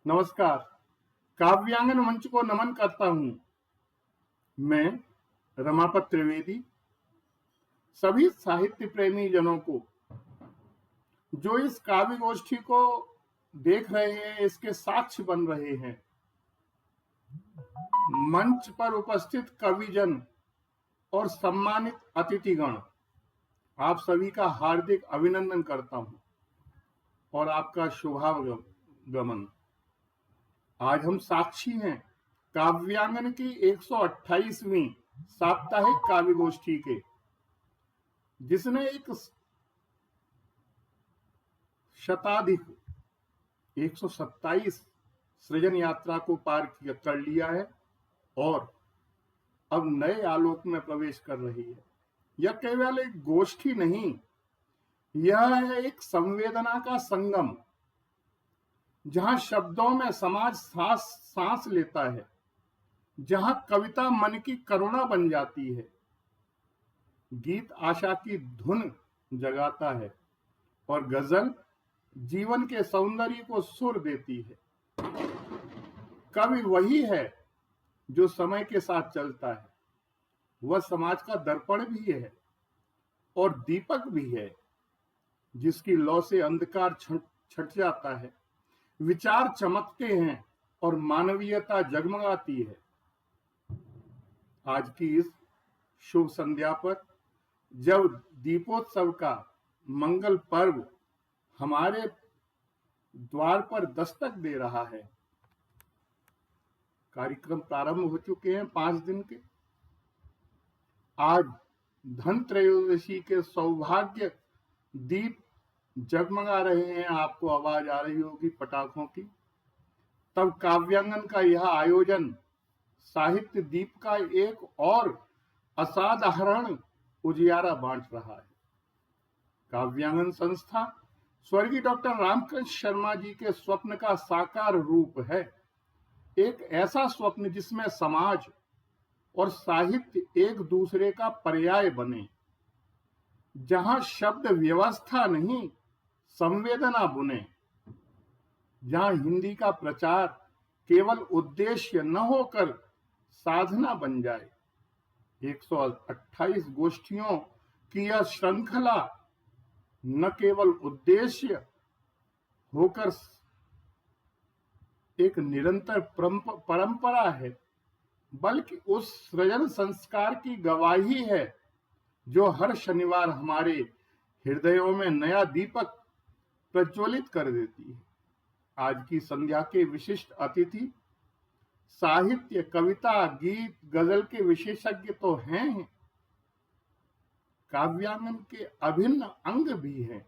नमस्कार। काव्यांगन मंच को नमन करता हूं। मैं रमापत त्रिवेदी सभी साहित्य प्रेमी जनों को जो इस काव्य गोष्ठी को देख रहे हैं, इसके साक्ष्य बन रहे हैं। मंच पर उपस्थित कविजन और सम्मानित अतिथिगण, आप सभी का हार्दिक अभिनंदन करता हूं और आपका शुभागमन। आज हम साक्षी हैं काव्यांगन की 128वीं साप्ताहिक काव्य गोष्ठी के, जिसने एक शताधिक 127 सृजन यात्रा को पार कर लिया है और अब नए आलोक में प्रवेश कर रही है। यह केवल एक गोष्ठी नहीं, यह है एक संवेदना का संगम, जहां शब्दों में समाज सांस लेता है, जहां कविता मन की करुणा बन जाती है, गीत आशा की धुन जगाता है और गजल जीवन के सौंदर्य को सुर देती है। कवि वही है जो समय के साथ चलता है, वह समाज का दर्पण भी है और दीपक भी है, जिसकी लौ से अंधकार छट जाता है, विचार चमकते हैं और मानवीयता जगमगाती है। आज की इस शुभ संध्या पर, जब दीपोत्सव का मंगल पर्व हमारे द्वार पर दस्तक दे रहा है, कार्यक्रम प्रारंभ हो चुके हैं 5 दिन के। आज धन त्रयोदशी के सौभाग्य दीप जगमगा रहे हैं, आपको आवाज आ रही होगी पटाखों की। तब काव्यांगन का यह आयोजन साहित्य दीप का एक और असाधारण उजियारा बांट रहा है। काव्यांगन संस्था स्वर्गीय डॉक्टर रामकृष्ण शर्मा जी के स्वप्न का साकार रूप है। एक ऐसा स्वप्न जिसमें समाज और साहित्य एक दूसरे का पर्याय बने, जहां शब्द व्यवस्था नहीं संवेदना बुने, जहां हिंदी का प्रचार केवल उद्देश्य न होकर साधना बन जाए। 128 गोष्ठियों की यह श्रृंखला न केवल उद्देश्य होकर एक निरंतर परंपरा है, बल्कि उस सृजन संस्कार की गवाही है जो हर शनिवार हमारे हृदयों में नया दीपक प्रज्वलित कर देती है। आज की संध्या के विशिष्ट अतिथि साहित्य, कविता, गीत, गजल के विशेषज्ञ तो हैं, काव्यांगन के अभिन्न अंग भी हैं।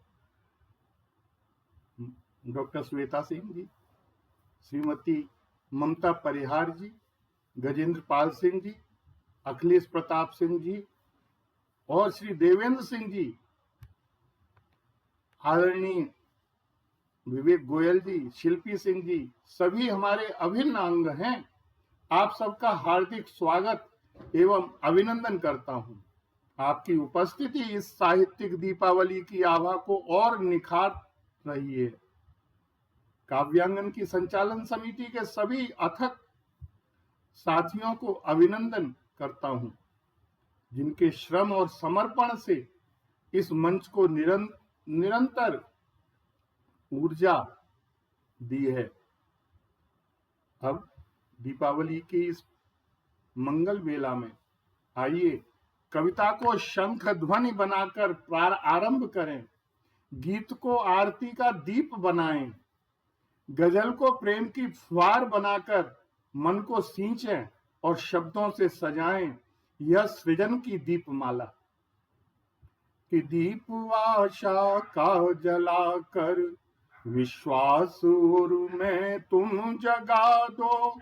डॉक्टर श्वेता सिंह जी, श्रीमती ममता परिहार जी, गजेंद्र पाल सिंह जी, अखिलेश प्रताप सिंह जी और श्री देवेंद्र सिंह जी, आदरणीय विवेक गोयल जी, शिल्पी सिंह जी, सभी हमारे अभिन्न अंग हैं। आप सबका हार्दिक स्वागत एवं अभिनंदन करता हूं। आपकी उपस्थिति इस साहित्यिक दीपावली की आभा को और निखार रही है। काव्यांगन की संचालन समिति के सभी अथक साथियों को अभिनंदन करता हूं, जिनके श्रम और समर्पण से इस मंच को निरंतर ऊर्जा दी है। अब दीपावली की इस मंगल बेला में आइए कविता को शंख ध्वनि बनाकर आरंभ करें, गीत को आरती का दीप बनाएं, गजल को प्रेम की फुहार बनाकर मन को सींचें और शब्दों से सजाएं यह सृजन की दीपमाला। कि दीप आशा का जलाकर विश्वास और में तुम जगा दो,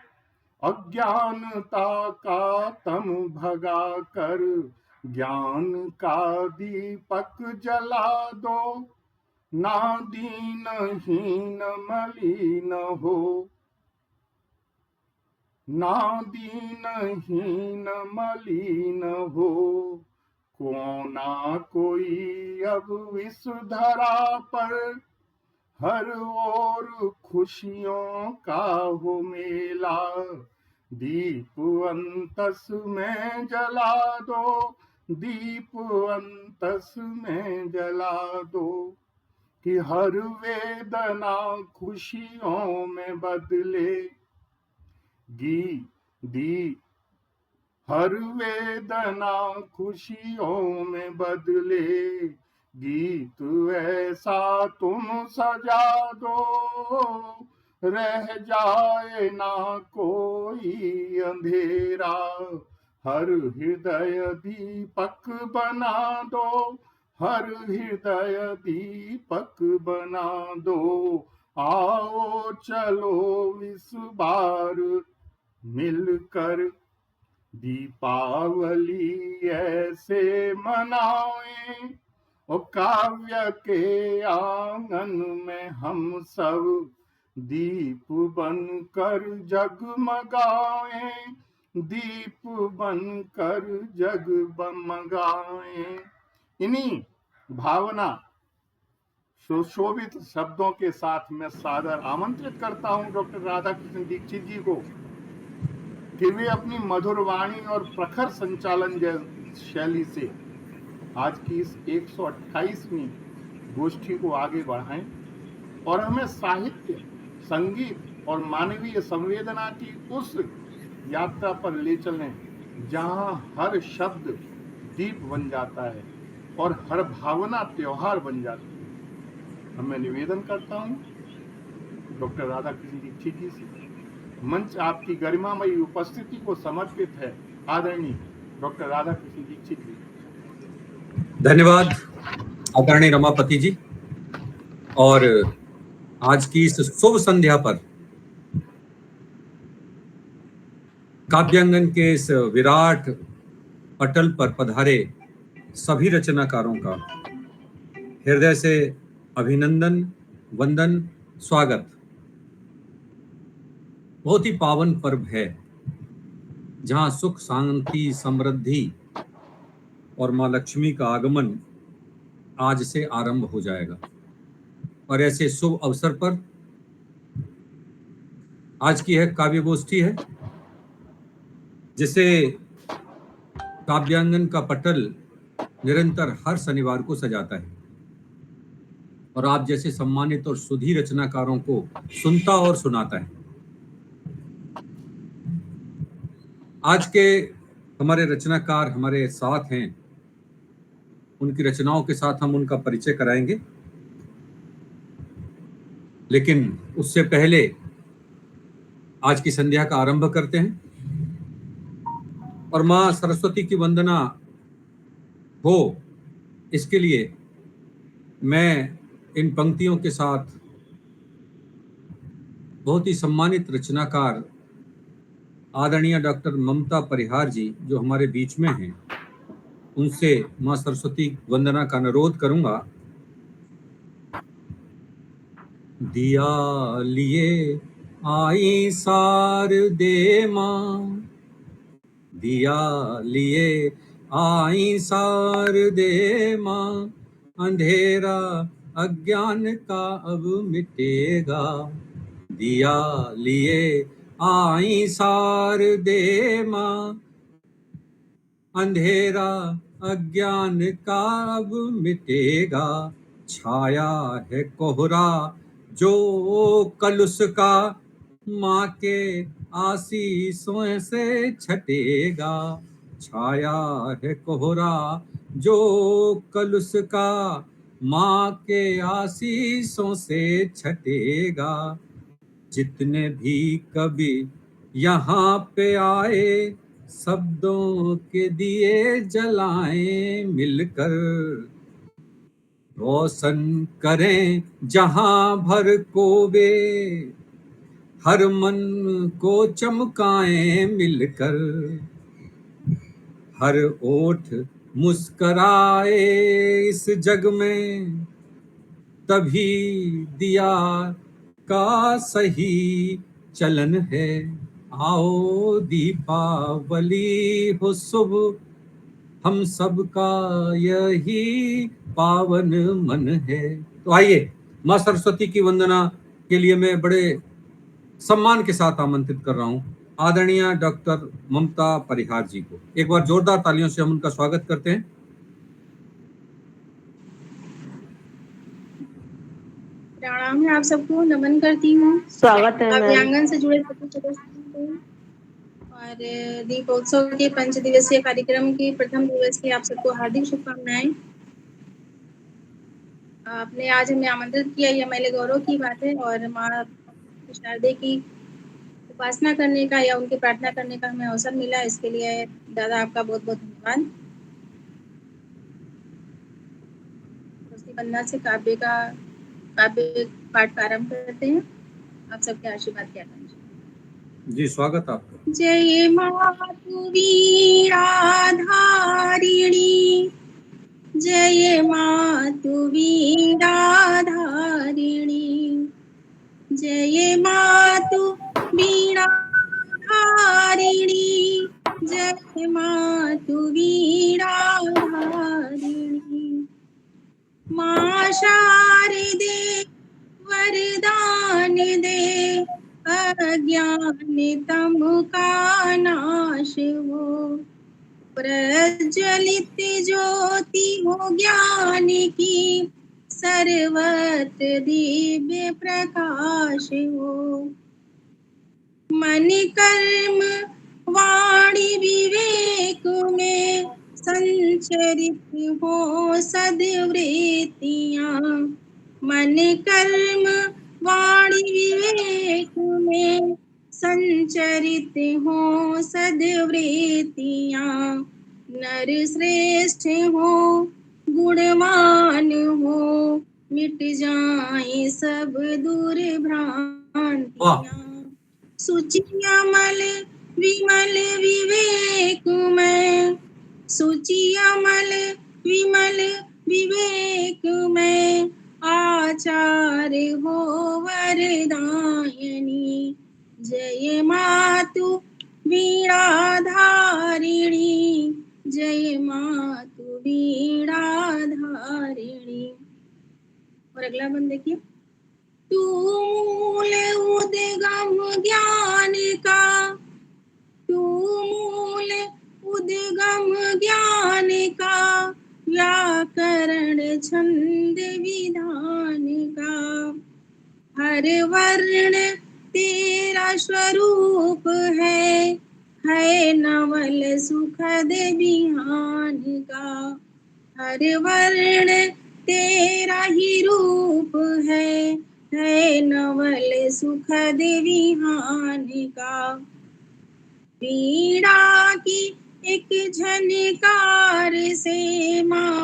अज्ञानता का तम भगा कर ज्ञान का दीपक जला दो, ना दीन हीन मलिन हो, ना दीन हीन मलिन हो, को ना कोई अब इस धरा पर हर ओर खुशियों का हो मेला, दीप अंतस में जला दो, दीप अंतस में जला दो, कि हर वेदना खुशियों में बदले, गी दी हर वेदना खुशियों में बदले, गीत ऐसा तुम सजा दो, रह जाए ना कोई अंधेरा, हर हृदय दीपक बना दो, हर हृदय दीपक बना दो, आओ चलो इस बार मिलकर दीपावली ऐसे मनाएं, और काव्य के आंगन में हम सब दीप बनकर जगमगाएं, दीप बनकर जगमगाएं। इन्हीं भावना सुशोभित शब्दों के साथ मैं सादर आमंत्रित करता हूं डॉक्टर राधा कृष्ण दीक्षित जी को कि वे अपनी मधुर वाणी और प्रखर संचालन शैली से आज की इस 128वीं गोष्ठी को आगे बढ़ाएं और हमें साहित्य, संगीत और मानवीय संवेदना की उस यात्रा पर ले चलें जहां हर शब्द दीप बन जाता है और हर भावना त्योहार बन जाती है। अब मैं निवेदन करता हूं डॉक्टर राधा कृष्ण दीक्षित जी से, मंच आपकी गरिमामयी उपस्थिति को समर्पित है। आदरणीय डॉक्टर राधा कृष्ण दीक्षित जी। धन्यवाद आदरणीय रमापति जी। और आज की इस शुभ संध्या पर काव्यांगन के इस विराट पटल पर पधारे सभी रचनाकारों का हृदय से अभिनंदन, वंदन, स्वागत। बहुत ही पावन पर्व है जहां सुख, शांति, समृद्धि और मां लक्ष्मी का आगमन आज से आरंभ हो जाएगा। और ऐसे शुभ अवसर पर आज की यह काव्य गोष्ठी है जिसे काव्यांगन का पटल निरंतर हर शनिवार को सजाता है और आप जैसे सम्मानित और सुधी रचनाकारों को सुनता और सुनाता है। आज के हमारे रचनाकार हमारे साथ हैं, उनकी रचनाओं के साथ हम उनका परिचय कराएंगे, लेकिन उससे पहले आज की संध्या का आरंभ करते हैं और मां सरस्वती की वंदना हो इसके लिए मैं इन पंक्तियों के साथ बहुत ही सम्मानित रचनाकार आदरणीय डॉक्टर ममता परिहार जी जो हमारे बीच में हैं, उनसे मां सरस्वती वंदना का अनुरोध करूंगा। दिया लिए आई सार दे मां, दिया लिए आई सार दे मां, अंधेरा अज्ञान का अब मिटेगा, दिया लिए आई सार दे मां, अंधेरा अज्ञान का अब मिटेगा, छाया है कोहरा जो कलुष का, माँ के आशीषों से छटेगा, छाया है कोहरा जो कलुष का, माँ के आशीषों से छटेगा, जितने भी कभी यहाँ पे आए शब्दों के दिए जलाएं मिलकर, रोशन करें जहां भर को वे, हर मन को चमकाएं मिलकर, हर ओठ मुस्कराए इस जग में, तभी दिया का सही चलन है, आओ दीपावली हो शुभ, हम सबका यही पावन मन है। तो आइए माँ सरस्वती की वंदना के लिए मैं बड़े सम्मान के साथ आमंत्रित कर रहा हूं आदरणीय डॉक्टर ममता परिहार जी को। एक बार जोरदार तालियों से हम उनका स्वागत करते हैं। प्रणाम है आप सबको, नमन करती हूँ। स्वागत है मैम। काव्यांगन से जुड़े सभी सदस्यों को और दीपोत्सव के 5 दिवसीय कार्यक्रम की प्रथम दिवस की आप सबको हार्दिक शुभकामनाएं। आपने आज हमें आमंत्रित किया, यह मेरे गौरव की बात है और माँ शारदे की उपासना करने का या उनकी प्रार्थना करने का हमें अवसर मिला, इसके लिए दादा आपका बहुत बहुत धन्यवाद। तुलसी वंदना से काव्य पाठ प्रारंभ करते हैं। आप सबके आशीर्वाद की आकांक्षा। जी स्वागत आपका। जय मातु वीणाधारिणी, जय मातु वीणाधारिणी, जय मातु वीणाधारिणी, जय मातु वीणाधारिणी। माँ शारदे वरदान दे, अज्ञानतम का नाश हो, प्रज्वलित ज्योति हो ज्ञान की, सर्वत्र दिव्य प्रकाश हो। मन कर्म वाणी विवेक में संचरित हो सद्वृत्तियाँ, मन कर्म वाणी विवेक में संचरित हो सद्वृत्तियाँ। नर श्रेष्ठ हो गुणवान हो, मिट जाए सब दुर्भ्रांतियाँ। सुचियामल विमल विवेक में, सुचियामल विमल विवेक में, आचार्य हो वरदायिनी। जय मातु वीणाधारिणी, जय मातु वीणाधारिणी। और अगला बंद देखिए। तू मूल उद्गम ज्ञान का, तू मूल उद्गम ज्ञान का, व्याकरण छंद विधान का। हर वर्ण तेरा स्वरूप है नवल सुखद बिहान का। हर वर्ण तेरा ही रूप है नवल सुखद विहान का। वीणा की एक झनकार से माँ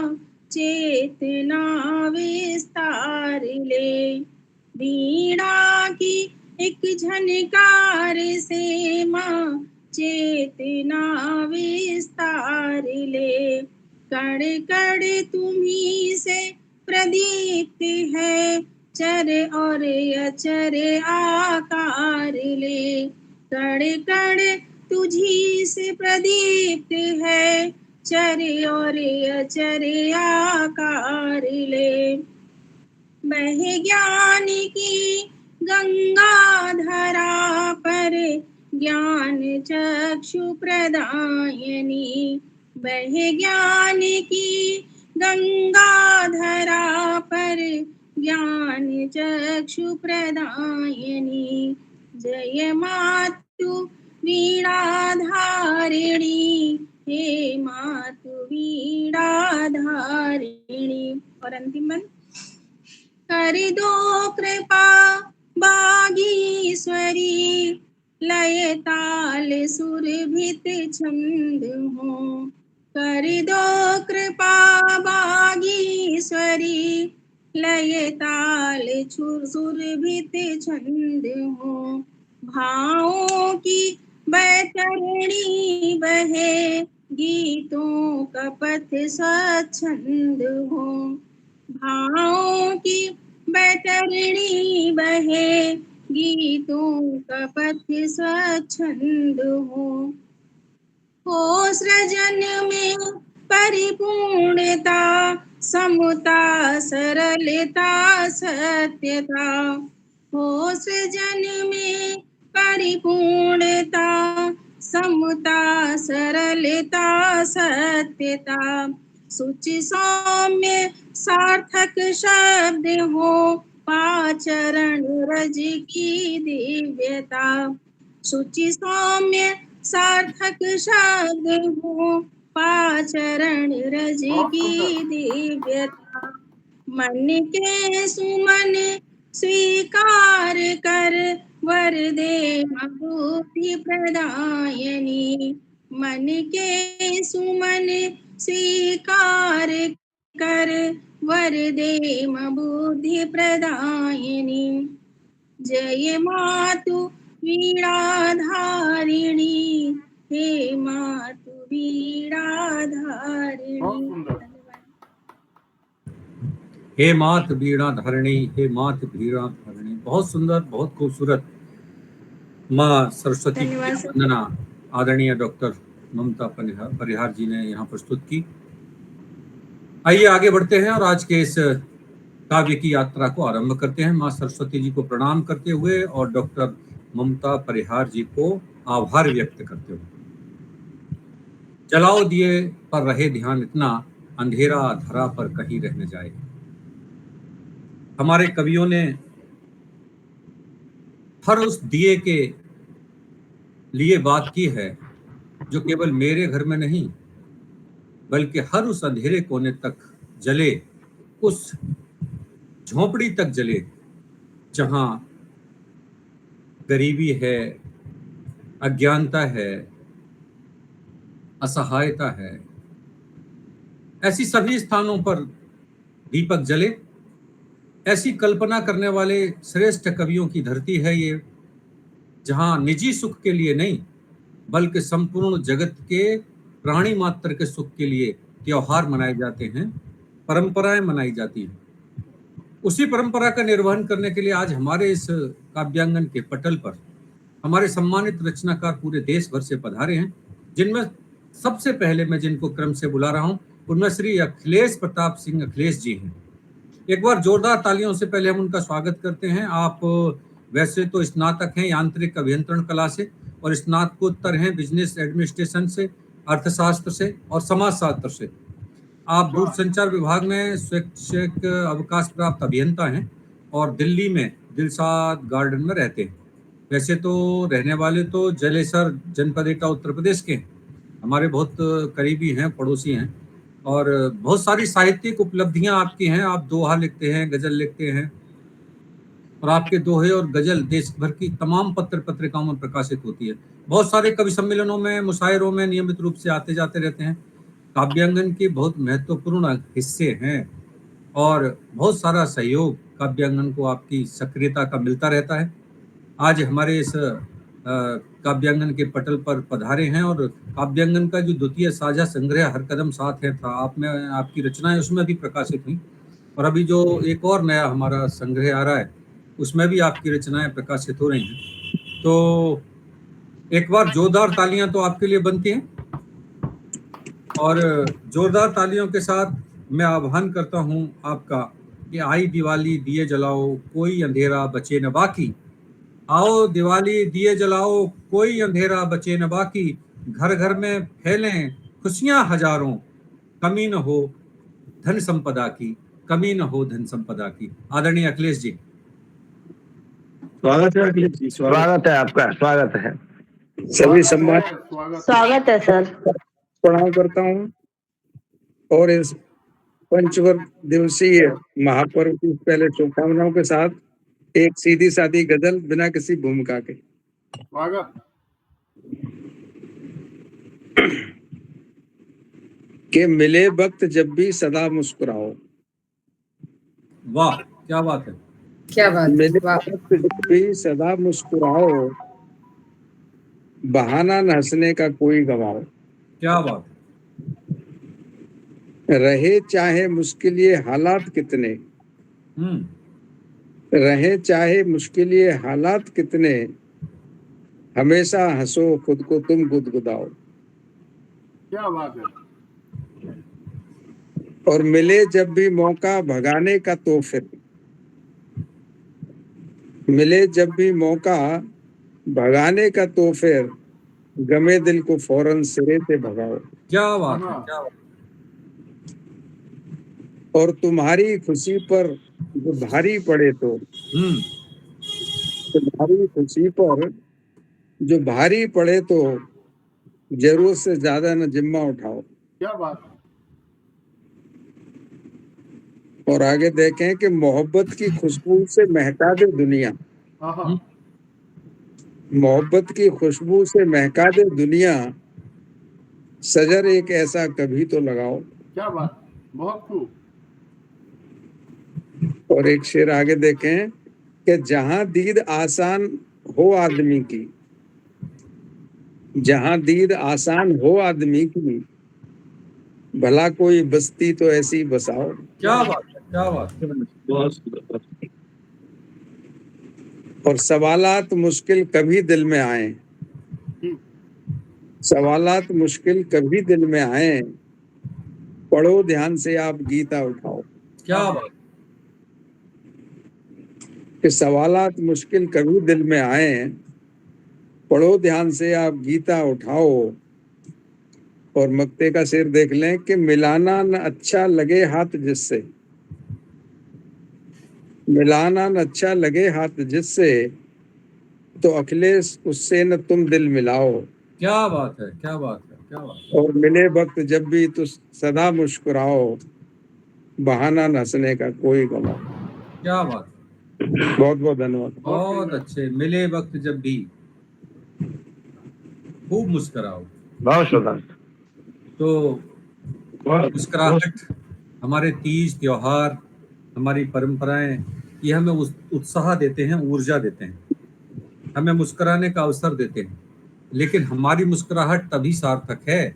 चेतना विस्तार ले, वीणा की एक झनकार से माँ चेतना विस्तार ले। कण कण तुम्ही से प्रदीप्त है, चर और अचर आकार ले। कण कण तुझी से प्रदीप्त है, चर और अचर आकार ले। बह ज्ञान की गंगा धरा पर, ज्ञान चक्षु प्रदायिनी। बह ज्ञान की गंगा धरा पर, ज्ञान चक्षु प्रदायिनी। जय मातु वीणाधारिणी, हे मातु वीणाधारिणी। और अंतिम बंद। कर दो कृपा बागीश्वरी, लय ताल सुरभित छंद हो। कर दो कृपा बागीश्वरी, लय ताल सुरभित छंद हो। भावों की बैतरणी बहे, गीतों का पथ स्वच्छंद हो। भावों की बैतरणी बहे, गीतों का पथ स्वच्छंद हो। सृजन में परिपूर्णता, समता, सरलता, सत्यता हो सृजन में। परिपूर्णता, समता, सरलता, सत्यता शुचि सौम्य सार्थक शब्द हो, पाचरण रज की दिव्यता। शुचि सौम्य सार्थक शब्द हो, पाचरण रज बहुत की सुंदर। दिव्यता। मन के सुमन स्वीकार कर, वर दे बुद्धि प्रदायनी। मन के सुमन स्वीकार कर, वर दे बुद्धि प्रदायनी। जय मातु वीणाधारिणी, हे मातु वीणाधारिणी। बहुत सुंदर। हे मात बीड़ा धरणी, हे मात बीड़ा धरणी। बहुत सुंदर, बहुत खूबसूरत माँ सरस्वती की धन्यवाद सर। वंदना आदरणीय डॉक्टर ममता परिहार जी ने यहाँ प्रस्तुत की। आइए आगे बढ़ते हैं और आज के इस काव्य की यात्रा को आरंभ करते हैं। माँ सरस्वती जी को प्रणाम करते हुए और डॉक्टर ममता परिहार जी को आभार व्यक्त करते हुए। जलाओ दिए पर रहे ध्यान इतना, अंधेरा धरा पर कहीं रह न जाए। हमारे कवियों ने हर उस दिए के लिए बात की है जो केवल मेरे घर में नहीं बल्कि हर उस अंधेरे कोने तक जले, उस झोपड़ी तक जले जहां गरीबी है, अज्ञानता है, असहायता है। ऐसी सभी स्थानों पर दीपक जले। ऐसी कल्पना करने वाले श्रेष्ठ कवियों की धरती है ये, जहां निजी सुख के लिए नहीं बल्कि संपूर्ण जगत के प्राणी मात्र के सुख के लिए त्योहार मनाए जाते हैं, परंपराएं मनाई जाती हैं। उसी परंपरा का निर्वहन करने के लिए आज हमारे इस काव्यांगन के पटल पर हमारे सम्मानित रचनाकार पूरे देश भर से पधारे हैं, जिनमें सबसे पहले मैं जिनको क्रम से बुला रहा हूं उनमें श्री अखिलेश प्रताप सिंह अखिलेश जी हैं। एक बार जोरदार तालियों से पहले हम उनका स्वागत करते हैं। आप वैसे तो स्नातक हैं यांत्रिक अभियंत्रण कला से और स्नातकोत्तर हैं बिजनेस एडमिनिस्ट्रेशन से, अर्थशास्त्र से और समाजशास्त्र से। आप दूरसंचार विभाग में शैक्षिक अवकाश प्राप्त अभियंता हैं और दिल्ली में दिलशाद गार्डन में रहते हैं। वैसे तो रहने वाले तो जलेसर जनपद एटा उत्तर प्रदेश के हैं, हमारे बहुत करीबी हैं, पड़ोसी हैं और बहुत सारी साहित्यिक उपलब्धियां आपकी हैं। आप दोहा लिखते हैं, गजल लिखते हैं और आपके दोहे और गजल देश भर की तमाम पत्र पत्रिकाओं में प्रकाशित होती है। बहुत सारे कवि सम्मेलनों में, मुशायरों में नियमित रूप से आते जाते रहते हैं। काव्यांगन के बहुत महत्वपूर्ण हिस्से हैं और बहुत सारा सहयोग काव्यांगन को आपकी सक्रियता का मिलता रहता है। आज हमारे इस काव्यांगन के पटल पर पधारे हैं और काव्यांगन का जो द्वितीय साझा संग्रह हर कदम साथ है था, आप में आपकी रचनाएं उसमें भी प्रकाशित हुई और अभी जो एक और नया हमारा संग्रह आ रहा है उसमें भी आपकी रचनाएं प्रकाशित हो रही हैं। तो एक बार जोरदार तालियां तो आपके लिए बनती हैं और जोरदार तालियों के साथ मैं आह्वान करता हूं आपका कि आई दिवाली दिए जलाओ कोई अंधेरा बचे न बाकी। आओ दिवाली दिए जलाओ कोई अंधेरा बचे न बाकी। घर घर में फैलें खुशियां हजारों, कमी न हो धन संपदा की, कमी न हो धन संपदा की। आदरणीय अखिलेश जी, स्वागत है अखिलेश जी। स्वागत है आपका, स्वागत है। सभी सम्मान स्वागत है सर। प्रणाम करता हूँ और इस पंचवर्ष दिवसीय महापर्व की पहले शुभकामनाओं के साथ एक सीधी सादी गजल बिना किसी भूमिका के। स्वागत। के मिले वक्त जब भी सदा मुस्कुराओ। वाह क्या बात है, क्या बात है, मिले वाह। वक्त जब भी सदा मुस्कुराओ, बहाना न हंसने का कोई गवाओ। क्या बात रहे चाहे मुश्किल ये हालात कितने, है। रहे चाहे मुश्किल ये हालात कितने, हमेशा हंसो खुद को तुम गुदगुदाओ। क्या बात है। और मिले जब भी मौका भगाने का तो फिर मिले जब भी मौका भगाने का तो फिर गमे दिल को फौरन सिरे से भगाओ। क्या बात है, हाँ। क्या बात। और तुम्हारी खुशी पर जो भारी पड़े तो तुम्हारी खुशी पर जो भारी पड़े तो जरूरत से ज्यादा न जिम्मा उठाओ। क्या बात है। और आगे देखें कि मोहब्बत की खुशबू से महका दे दुनिया। हाँ हाँ। मोहब्बत की खुशबू से महका दे दुनिया, सजर एक ऐसा कभी तो लगाओ। क्या बात है, बहुत खूब। और एक शेर आगे देखें कि जहां दीद आसान हो आदमी की, जहां दीद आसान हो आदमी की, भला कोई बस्ती तो ऐसी बसाओ। क्या बात है, क्या बात है। और सवालात मुश्किल कभी दिल में आए, सवालात मुश्किल कभी दिल में आए, पढ़ो ध्यान से आप गीता उठाओ। क्या बात। कि सवालात मुश्किल कभी दिल में आए, पढ़ो ध्यान से आप गीता उठाओ। और मक्ते का शेर देख लें कि मिलाना न अच्छा लगे हाथ जिससे, मिलाना न अच्छा लगे हाथ जिससे, तो अखिलेश उससे न तुम दिल मिलाओ। क्या बात है, क्या बात है, क्या बात है। और मिले वक्त जब भी तो सदा मुस्कुराओ, बहाना न हंसने का कोई गवाओ। क्या बात है। बहुत बहुत धन्यवाद। बहुत अच्छे। मिले वक्त जब भी खूब मुस्कुराओ। बहुत शुक्रिया। तो मुस्कुराहट, हमारे तीज त्योहार, हमारी परंपराएं, ये हमें उत्साह देते हैं, ऊर्जा देते हैं, हमें मुस्कुराने का अवसर देते हैं। लेकिन हमारी मुस्कुराहट तभी सार्थक है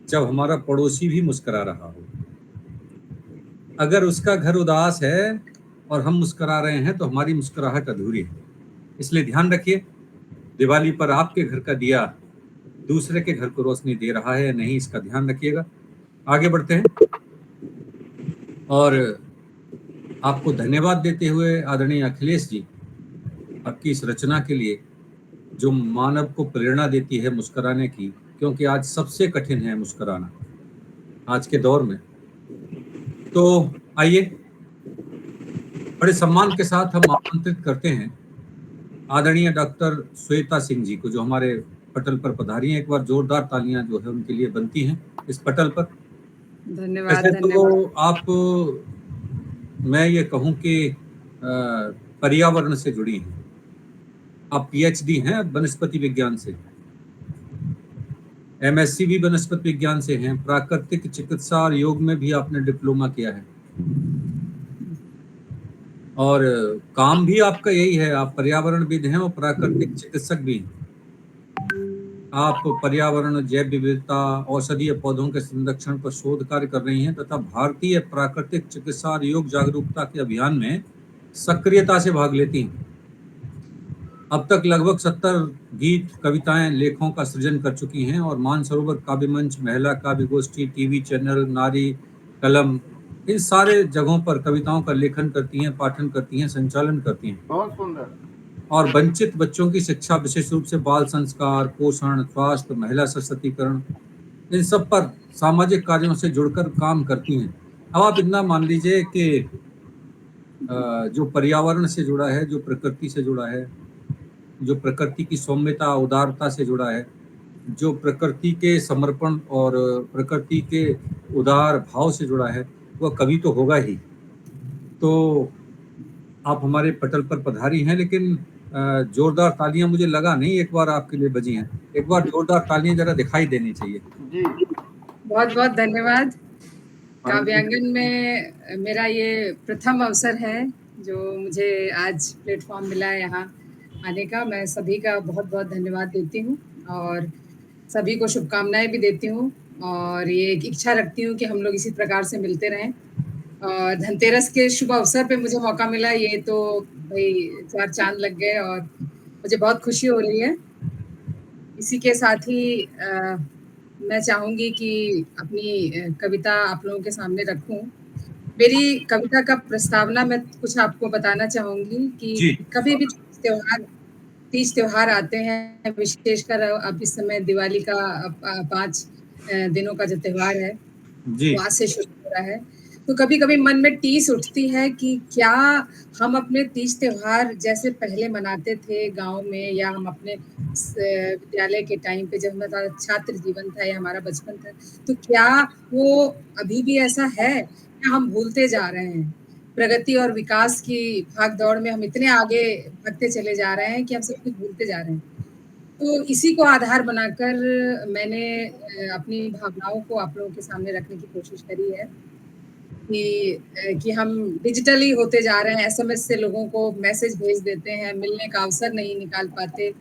जब हमारा पड़ोसी भी मुस्कुरा रहा हो। अगर उसका घर उदास है और हम मुस्कुरा रहे हैं तो हमारी मुस्कुराहट अधूरी है। इसलिए ध्यान रखिए, दिवाली पर आपके घर का दिया दूसरे के घर को रोशनी दे रहा है या नहीं, इसका ध्यान रखिएगा। आगे बढ़ते हैं और आपको धन्यवाद देते हुए आदरणीय अखिलेश जी, आपकी इस रचना के लिए जो मानव को प्रेरणा देती है मुस्कुराने की, क्योंकि आज सबसे कठिन है मुस्कुराना आज के दौर में। तो आइए बड़े सम्मान के साथ हम आमंत्रित करते हैं आदरणीय डॉक्टर श्वेता सिंह जी को, जो हमारे पटल पर पधारी हैं। एक बार जोरदार तालियां जो है उनके लिए बनती हैं इस पटल पर। धन्यवाद। वैसे तो धन्यवाद। आप, मैं ये कहूं कि पर्यावरण से जुड़ी हैं। आप पीएचडी हैं वनस्पति विज्ञान से, एमएससी भी वनस्पति विज्ञान से हैं, प्राकृतिक चिकित्सा और योग में भी आपने डिप्लोमा किया है, और काम भी आपका यही है, आप पर्यावरणविद हैं और प्राकृतिक चिकित्सक भी हैं। आप पर्यावरण, जैव विविधता, औषधीय पौधों के संरक्षण पर शोध कार्य कर रही हैं तथा भारतीय प्राकृतिक चिकित्सा और योग जागरूकता के अभियान में सक्रियता से भाग लेती हैं। अब तक लगभग 70 गीत, कविताएं, लेखों का सृजन कर चुकी हैं और मानसरोवर काव्य मंच, महिला काव्य गोष्ठी, टीवी चैनल, नारी कलम, इन सारे जगहों पर कविताओं का लेखन करती हैं, पाठन करती हैं, संचालन करती हैं। बहुत सुंदर। और वंचित बच्चों की शिक्षा, विशेष रूप से बाल संस्कार, पोषण, स्वास्थ्य, महिला सशक्तिकरण, इन सब पर सामाजिक कार्यों से जुड़कर काम करती हैं। अब आप इतना मान लीजिए कि जो पर्यावरण से जुड़ा है, जो प्रकृति से जुड़ा है, जो प्रकृति की सौम्यता, उदारता से जुड़ा है, जो प्रकृति के समर्पण और प्रकृति के उदार भाव से जुड़ा है, वह कवि तो होगा ही। तो आप हमारे पटल पर पधारी हैं, लेकिन जोरदार तालियां मुझे लगा नहीं एक बार आपके लिए बजी हैं। एक बार जोरदार तालियां जरा दिखाई देनी चाहिए। जी बहुत बहुत धन्यवाद। काव्यांगन में मेरा ये प्रथम अवसर है जो मुझे आज प्लेटफॉर्म मिला है यहाँ आने का। मैं सभी का बहुत बहुत धन्यवाद देती हूँ और सभी को शुभकामनाएं भी देती हूँ, और ये एक इच्छा रखती हूँ कि हम लोग इसी प्रकार से मिलते रहें। और धनतेरस के शुभ अवसर पे मुझे मौका मिला, ये तो भाई 4 चांद लग गए और मुझे बहुत खुशी हो रही है। इसी के साथ ही मैं चाहूंगी कि अपनी कविता आप लोगों के सामने रखूं। मेरी कविता का प्रस्तावना मैं कुछ आपको बताना चाहूंगी जी। कि कभी भी तीज त्योहार आते हैं, विशेषकर अब इस समय दिवाली का 5 दिनों का जो त्योहार है जी। वो आज से शुरू हो रहा है। तो कभी-कभी मन में टीस उठती है कि क्या हम अपने तीज त्योहार जैसे पहले मनाते थे गाँव में, या हम अपने विद्यालय के टाइम पे जब हमारा छात्र जीवन था या हमारा बचपन था, तो क्या वो अभी भी ऐसा है या हम भूलते जा रहे हैं? प्रगति और विकास की भाग-दौड़ में हम इतने आगे भागते चले जा रहे हैं कि हम सब कुछ भूलते जा रहे हैं। तो इसी को आधार बनाकर मैंने अपनी भावनाओं को आप लोगों के सामने रखने की कोशिश करी है कि हम डिजिटली होते जा रहे हैं, एसएमएस से लोगों को मैसेज भेज देते हैं, मिलने का अवसर नहीं निकाल पाते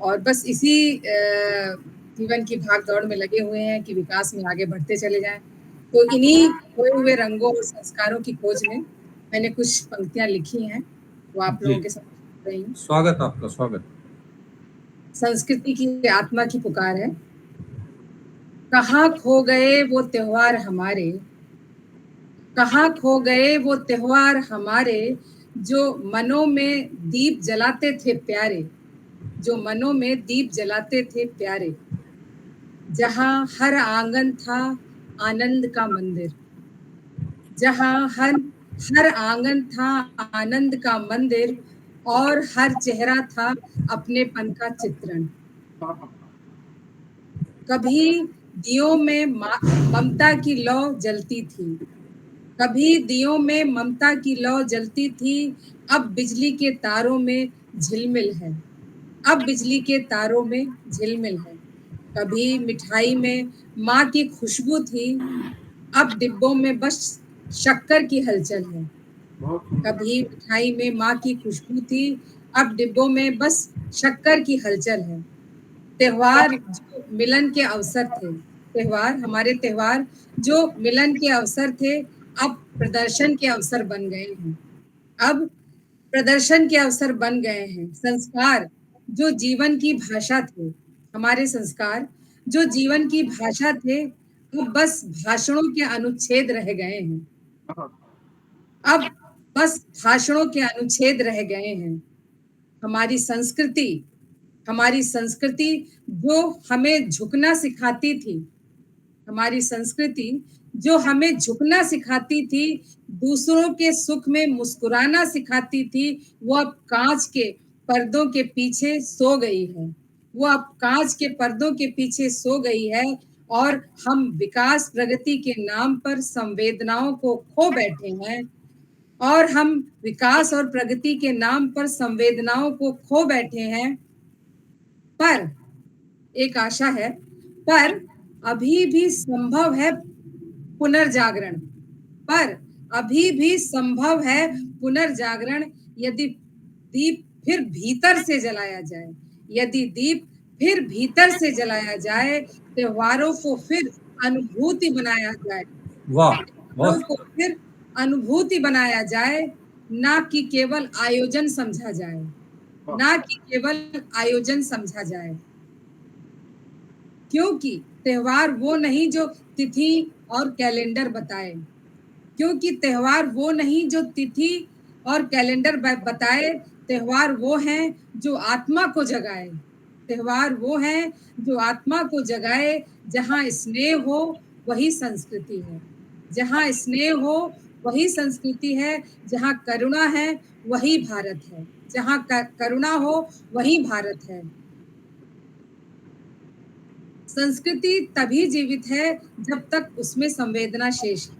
और बस इसी जीवन की भाग-दौड़ में लगे हुए हैं कि विकास में आगे बढ़ते चले जाएँ। तो इन्हीं खोए हुए रंगों और संस्कारों की खोज में मैंने कुछ पंक्तियाँ लिखी हैं, वो आप जी। लोगों के सामने रख रही हूँ। स्वागत आपका, स्वागत। संस्कृति की आत्मा की पुकार है। कहाँ खो गए वो त्योहार हमारे, कहाँ खो गए वो त्योहार हमारे, जो मनों में दीप जलाते थे प्यारे, जो मनों में दीप जलाते थे प्यारे। जहाँ हर आंगन था आनंद का मंदिर, जहाँ हर आंगन था आनंद का मंदिर और हर चेहरा था अपनेपन का चित्रण। कभी दियों में ममता की लौ जलती थी, कभी दियों में ममता की लौ जलती थी, अब बिजली के तारों में झिलमिल है, अब बिजली के तारों में झिलमिल है। कभी मिठाई में माँ की खुशबू थी, अब डिब्बों में बस शक्कर की हलचल है। कभी मिठाई में माँ की खुशबू थी, अब डिब्बों में बस शक्कर की हलचल है। त्योहार जो मिलन के अवसर थे, हमारे त्योहार जो मिलन के अवसर थे, अब प्रदर्शन के अवसर बन गए हैं। अब प्रदर्शन के अवसर बन गए हैं। संस्कार जो जीवन की भाषा थे, हमारे संस्कार जो जीवन की भाषा थे, अब बस भाषणों के अनुच्छेद रह गए हैं। अब बस भाषणों के अनुच्छेद रह गए हैं। हमारी संस्कृति जो हमें झुकना सिखाती थी, हमारी संस्कृति जो हमें झुकना सिखाती थी, दूसरों के सुख में मुस्कुराना सिखाती थी, वो अब कांच के पर्दों के पीछे सो गई है। वो अब कांच के पर्दों के पीछे सो गई है और हम विकास प्रगति के नाम पर संवेदनाओं को खो बैठे हैं, और हम विकास और प्रगति के नाम पर संवेदनाओं को खो बैठे हैं। पर एक आशा है, पर अभी भी संभव है पुनर्जागरण, पर अभी भी संभव है पुनर्जागरण, यदि दीप फिर भीतर से जलाया जाए, यदि दीप फिर भीतर से जलाया जाए, त्योहारों को फिर अनुभूति बनाया जाए, वाह, त्योहारों को फिर अनुभूति बनाया जाए, ना कि केवल आयोजन समझा जाए, ना कि केवल आयोजन समझा जाए। क्योंकि त्योहार वो नहीं जो तिथि और कैलेंडर बताए, क्योंकि त्योहार वो नहीं जो तिथि और कैलेंडर बताए, त्योहार वो हैं जो आत्मा को जगाए, त्योहार वो हैं जो आत्मा को जगाए। जहाँ स्नेह हो वही संस्कृति है, जहाँ स्नेह हो वही संस्कृति है, जहाँ करुणा है वही भारत है, जहाँ करुणा हो वही भारत है। संस्कृति तभी जीवित है जब तक उसमें संवेदना शेष है,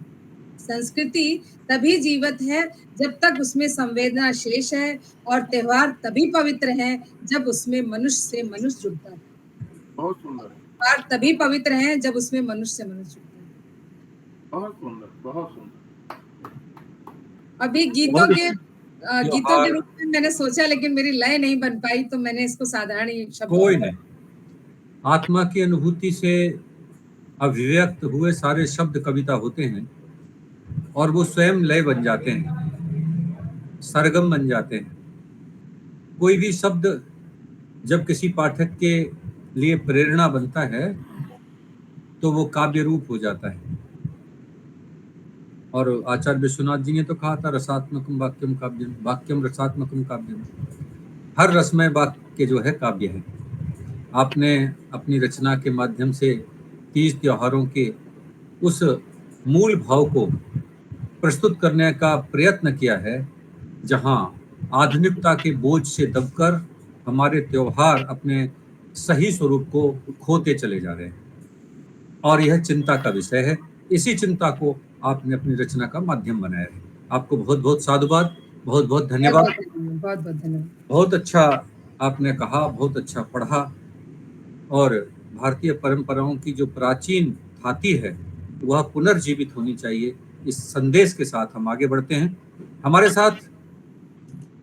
संस्कृति तभी जीवित है जब तक उसमें संवेदना शेष है, और त्योहार तभी पवित्र है जब उसमें मनुष्य से मनुष्य जुड़ता है। बहुत सुंदर। त्योहार तभी पवित्र है जब उसमें मनुष्य से मनुष्य जुड़ता है। बहुत सुंदर, बहुत सुंदर। अभी गीतों के रूप में मैंने सोचा, लेकिन मेरी लय नहीं बन पाई, तो मैंने इसको साधारण ही शब्द। कोई नहीं, आत्मा की अनुभूति से अभिव्यक्त हुए सारे शब्द कविता होते हैं और वो स्वयं लय बन जाते हैं, सरगम बन जाते हैं। कोई भी शब्द जब किसी पाठक के लिए प्रेरणा बनता है तो वो काव्य रूप हो जाता है। और आचार्य विश्वनाथ जी ने तो कहा था रसात्मकम वाक्यम काव्यम, वाक्यम रसात्मकम काव्यम। हर रसमय वाक्य जो है काव्य है। आपने अपनी रचना के माध्यम से तीज त्योहारों के उस मूल भाव को प्रस्तुत करने का प्रयत्न किया है, जहां आधुनिकता के बोझ से दबकर हमारे त्योहार अपने सही स्वरूप को खोते चले जा रहे हैं, और यह चिंता का विषय है। इसी चिंता को आपने अपनी रचना का माध्यम बनाया है। आपको बहुत बहुत साधुवाद, बहुत बहुत धन्यवाद। बहुत बहुत धन्यवाद। बहुत अच्छा आपने कहा, बहुत अच्छा पढ़ा, और भारतीय परंपराओं की जो प्राचीन धाती है वह पुनर्जीवित होनी चाहिए। इस संदेश के साथ हम आगे बढ़ते हैं। हमारे साथ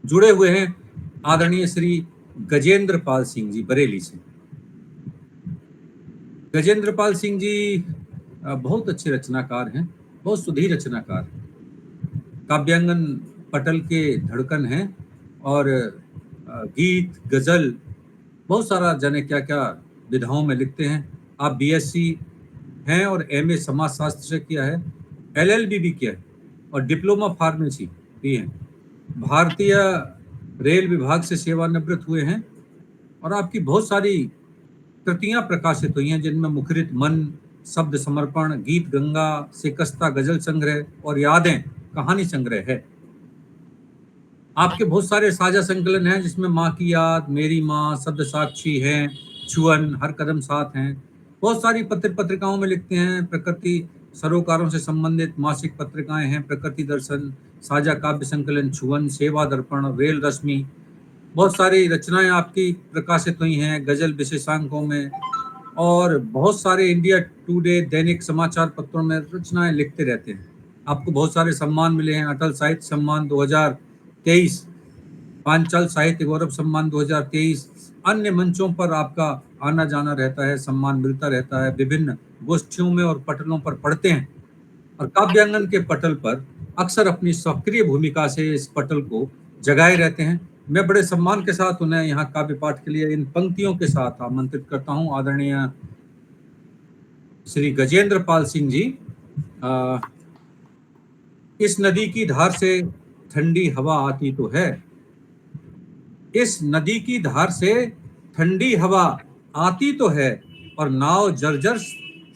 जुड़े हुए हैं आदरणीय श्री गजेंद्र पाल सिंह जी बरेली से। गजेंद्र पाल सिंह जी बहुत अच्छे रचनाकार हैं, बहुत सुधीर रचनाकार हैं। काव्यांगन पटल के धड़कन हैं, और गीत गजल बहुत सारा जाने क्या क्या विधाओं में लिखते हैं। आप बीएससी हैं और एमए समाज शास्त्र से किया है, एलएलबी भी किया है, और डिप्लोमा फार्मेसी भी है। भारतीय रेल विभाग से सेवानिवृत्त हुए हैं, और आपकी बहुत सारी कृतियां प्रकाशित हुई हैं, जिनमें मुखरित मन, शब्द समर्पण, गीत गंगा, शिकस्ता गजल संग्रह और यादें कहानी संग्रह है। आपके बहुत सारे साझा संकलन हैं, जिसमें माँ की याद, मेरी माँ, शब्द साक्षी हैं, छुअन, हर कदम साथ हैं। बहुत सारी पत्रिकाओं में लिखते हैं। प्रकृति सरोकारों से संबंधित मासिक पत्रिकाएं हैं, प्रकृति दर्शन, साझा काव्य संकलन छुअन, सेवा दर्पण, रेल रश्मि। बहुत सारी रचनाएं आपकी प्रकाशित हुई हैं गजल विशेषांकों में, और बहुत सारे इंडिया टुडे दैनिक समाचार पत्रों में रचनाएं लिखते रहते हैं। आपको बहुत सारे सम्मान मिले हैं, अटल साहित्य सम्मान 2023, पांचाल साहित्य गौरव सम्मान 2023। अन्य मंचों पर आपका आना जाना रहता है, सम्मान मिलता रहता है, विभिन्न गोष्ठियों में और पटलों पर पढ़ते हैं, और काव्यांगन के पटल पर अक्सर अपनी सक्रिय भूमिका से इस पटल को जगाए रहते हैं। मैं बड़े सम्मान के साथ उन्हें यहाँ काव्य पाठ के लिए इन पंक्तियों के साथ आमंत्रित करता हूँ। आदरणीय श्री गजेंद्र पाल सिंह जी, इस नदी की धार से ठंडी हवा आती तो है, इस नदी की धार से ठंडी हवा आती तो है, और नाव जर्जर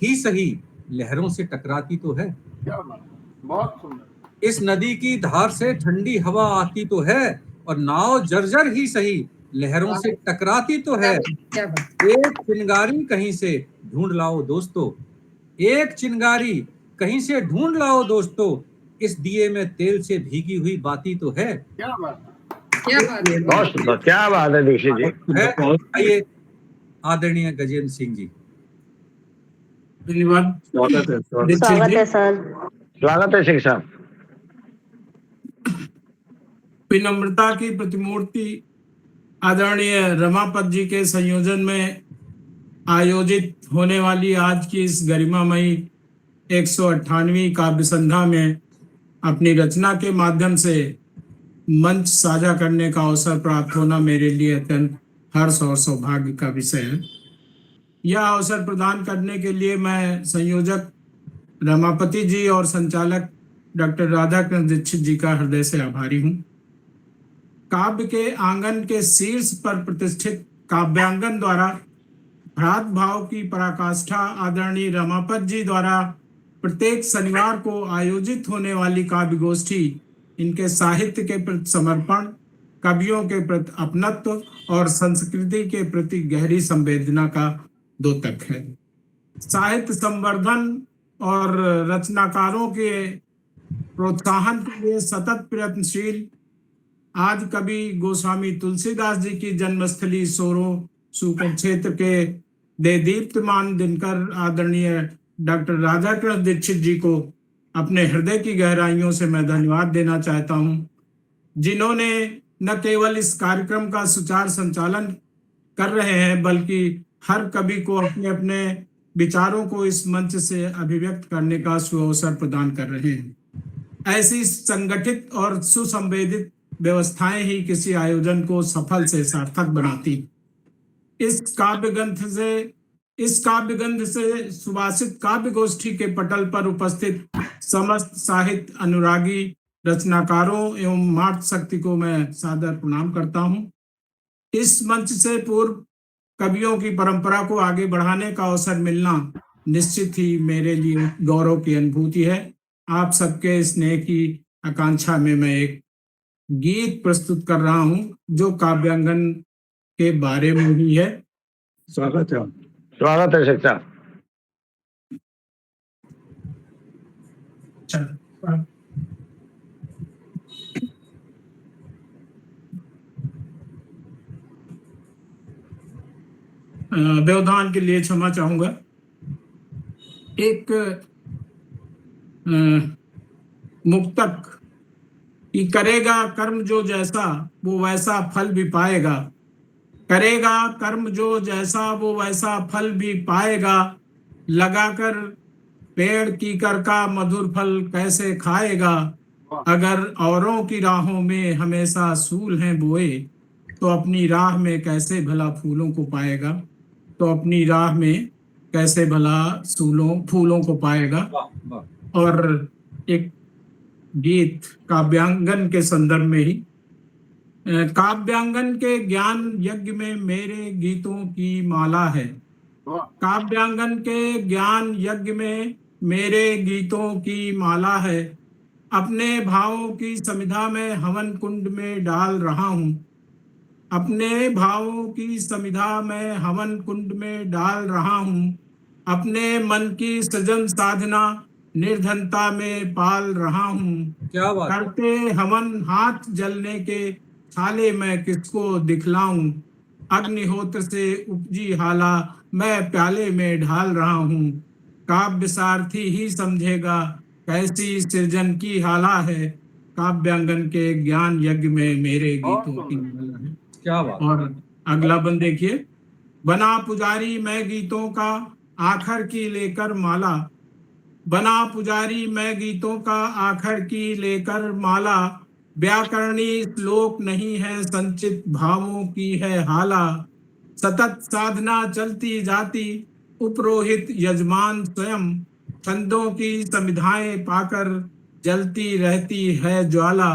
ही सही लहरों से टकराती तो है। क्या बात, बहुत सुंदर। इस नदी की धार से ठंडी हवा आती तो है, और नाव जर्जर ही सही लहरों से टकराती तो है। एक चिंगारी कहीं से ढूंढ लाओ दोस्तों, एक चिंगारी कहीं से ढूंढ लाओ दोस्तों, इस दिए में तेल से भीगी हुई बाती तो है। क्या बात, बहुत सुंदर, क्या बात है दीक्षित जी। आइए आदरणीय गजेंद्र सिंह जी। धन्यवाद, स्वागत है सर। स्वागत है सिंह साहब। विनम्रता की प्रतिमूर्ति आदरणीय रमापत जी के संयोजन में आयोजित होने वाली आज की इस गरिमामयी 198वीं काव्य संध्या में अपनी रचना के माध्यम से मंच साझा करने का अवसर प्राप्त होना मेरे लिए अत्यंत हर्ष और सौभाग्य का विषय है। यह अवसर प्रदान करने के लिए मैं संयोजक रमापति जी और संचालक डॉक्टर राधाकृष्ण दीक्षित जी का हृदय से आभारी हूँ। काव्य के आंगन के शीर्ष पर प्रतिष्ठित काव्यांगन द्वारा भ्रात भाव की पराकाष्ठा आदरणीय रमापत जी द्वारा प्रत्येक शनिवार को आयोजित होने वाली काव्य गोष्ठी इनके साहित्य के प्रति समर्पण, कवियों के प्रति अपनत्व और संस्कृति के प्रति गहरी संवेदना का द्योतक है। साहित्य संवर्धन और रचनाकारों के प्रोत्साहन के लिए सतत प्रयत्नशील आज कवि गोस्वामी तुलसीदास जी की जन्मस्थली सोरो सुपर क्षेत्र के देदीप्यमान दिनकर आदरणीय डॉक्टर राधाकृष्ण दीक्षित जी को अपने हृदय की गहराइयों से मैं धन्यवाद देना चाहता हूं, जिन्होंने न केवल इस कार्यक्रम का सुचारू संचालन कर रहे हैं, बल्कि हर कवि को अपने अपने विचारों को इस मंच से अभिव्यक्त करने का सुअवसर प्रदान कर रहे हैं। ऐसी संगठित और सुसंवेदित व्यवस्थाएं ही किसी आयोजन को सफल से सार्थक बनाती। इस काव्य ग्रंथ से इस काव्य गंध से सुवासित काव्य गोष्ठी के पटल पर उपस्थित समस्त साहित्य अनुरागी रचनाकारों एवं मार्ग शक्ति को मैं सादर प्रणाम करता हूं। इस मंच से पूर्व कवियों की परंपरा को आगे बढ़ाने का अवसर मिलना निश्चित ही मेरे लिए गौरव की अनुभूति है। आप सबके स्नेह की आकांक्षा में मैं एक गीत प्रस्तुत कर रहा हूं जो काव्यांगन के बारे में ही है। स्वागत है। स्वागत है शेख साहब। व्यवधान के लिए क्षमा चाहूंगा। एक मुक्तक कि करेगा कर्म जो जैसा वो वैसा फल भी पाएगा, करेगा कर्म जो जैसा वो वैसा फल भी पाएगा, लगाकर पेड़ की कर का मधुर फल कैसे खाएगा। अगर औरों की राहों में हमेशा सूल हैं बोए, तो अपनी राह में कैसे भला फूलों को पाएगा, तो अपनी राह में कैसे भला फूलों को पाएगा। और एक गीत काव्यांगन के संदर्भ में ही, काव्यांगन के ज्ञान यज्ञ में मेरे गीतों की माला है, काव्यांगन के ज्ञान यज्ञ में मेरे गीतों की माला है, अपने भावों की समिधा में हवन कुंड में डाल रहा हूँ, अपने भावों की समिधा में हवन कुंड में डाल रहा हूँ, अपने मन की सृजन साधना निर्धनता में पाल रहा हूँ। क्या बात। करते हवन हाथ जलने के छाले मैं किसको दिखलाऊं, अग्निहोत्र से उपजी हाला मैं प्याले में ढाल रहा हूँ, काव्य सारथी ही समझेगा कैसी सृजन की हाला है, काव्यांगन के ज्ञान यज्ञ में मेरे गीतों की माला है। क्या बात। और अगला बंद देखिए, बना पुजारी मैं गीतों का आखर की लेकर माला, बना पुजारी मैं गीतों का आखर की लेकर माला, व्याकरणी श्लोक नहीं है संचित भावों की है हाला, सतत साधना चलती जाती उपरोहित यजमान स्वयं, छंदों की समिधाएं पाकर जलती रहती है ज्वाला,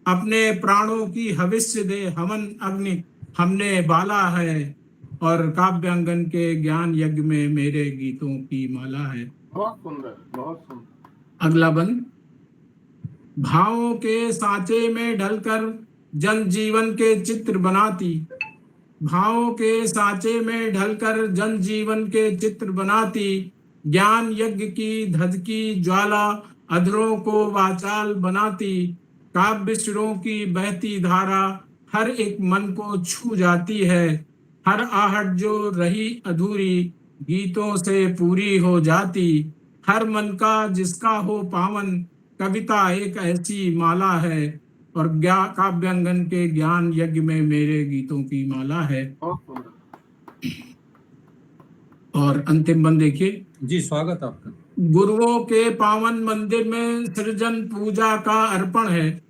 अपने प्राणों की हविष्य दे हवन अग्नि हमने बाला है, और काव्यांगन के ज्ञान यज्ञ में मेरे गीतों की माला है। बहुत सुंदर, बहुत सुंदर। अगला बंद, भावों के सांचे में ढलकर जन जीवन के चित्र बनाती, भावों के सांचे में ढलकर जन जीवन के चित्र बनाती, ज्ञान यज्ञ की धधकी ज्वाला अधरों को वाचाल बनाती, काव्य सुरों की बहती धारा हर एक मन को छू जाती है, हर आहट जो रही अधूरी गीतों से पूरी हो जाती, हर मन का जिसका हो पावन कविता एक ऐसी माला है, और काव्यांगन के ज्ञान यज्ञ में मेरे गीतों की माला है। बहुत सुंदर। और अंतिम बंद देखिए, जी स्वागत आपका। गुरुओं के पावन मंदिर में सृजन पूजा का अर्पण है,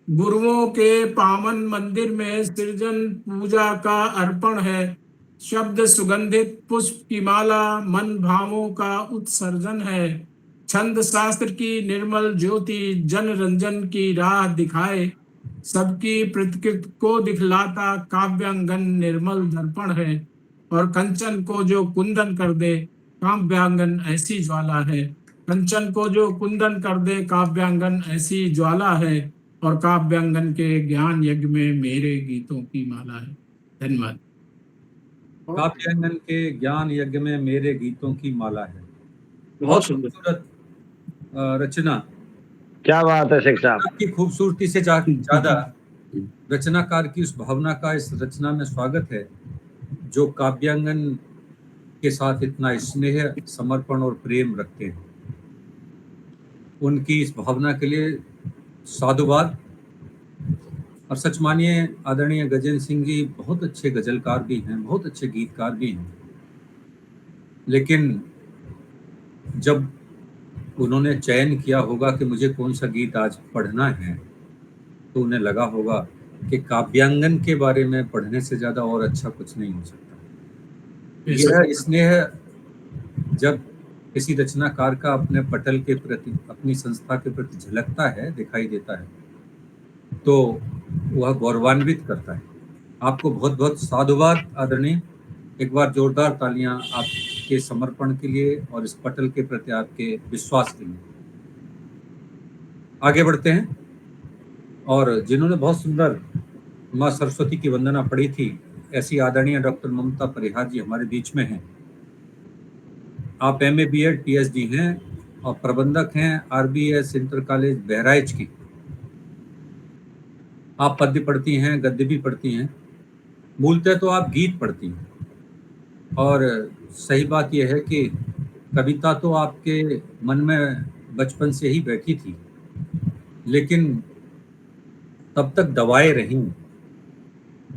गुरुओं के पावन मंदिर में सृजन पूजा का अर्पण है, शब्द सुगंधित पुष्प की माला मन भावों का उत्सर्जन है, छंद शास्त्र की निर्मल ज्योति जन रंजन की राह दिखाए, सबकी प्रकृति को दिखलाता काव्यांगन निर्मल दर्पण है, और कंचन को जो कुंदन कर दे काव्यांगन ऐसी ज्वाला है, कंचन को जो कुंदन कर दे काव्यांगन ऐसी ज्वाला है, और काव्यांगन के ज्ञान यज्ञ में मेरे गीतों की माला है। धन्यवाद। काव्यांगन के ज्ञान यज्ञ में मेरे गीतों की माला है। बहुत खूबसूरत रचना। क्या बात है शेख साहब। की खूबसूरती से ज्यादा रचनाकार की उस भावना का इस रचना में स्वागत है, जो काव्यांगन के साथ इतना स्नेह समर्पण और प्रेम रखते हैं। उनकी इस भावना के लिए साधुवाद। और सच मानिए आदरणीय गजेंद्र सिंह जी बहुत अच्छे गजलकार भी हैं, बहुत अच्छे गीतकार भी हैं, लेकिन जब उन्होंने चयन किया होगा कि मुझे कौन सा गीत आज पढ़ना है, तो उन्हें लगा होगा कि काव्यांगन के बारे में पढ़ने से ज़्यादा और अच्छा कुछ नहीं हो सकता। यह स्नेह जब किसी रचनाकार का अपने पटल के प्रति, अपनी संस्था के प्रति झलकता है, दिखाई देता है, तो वह गौरवान्वित करता है। आपको बहुत बहुत साधुवाद आदरणीय। एक बार जोरदार तालियां आपके समर्पण के लिए और इस पटल के प्रति आपके विश्वास के लिए। आगे बढ़ते हैं, और जिन्होंने बहुत सुंदर माँ सरस्वती की वंदना पढ़ी थी, ऐसी आदरणीय डॉक्टर ममता परिहार जी हमारे बीच में हैं। आप MA BEd PhD हैं और प्रबंधक हैं RBS इंटर कॉलेज बहराइच की। आप पद्य पढ़ती हैं, गद्य भी पढ़ती हैं, मूलतः तो आप गीत पढ़ती हैं। और सही बात यह है कि कविता तो आपके मन में बचपन से ही बैठी थी, लेकिन तब तक दबाए रहीं।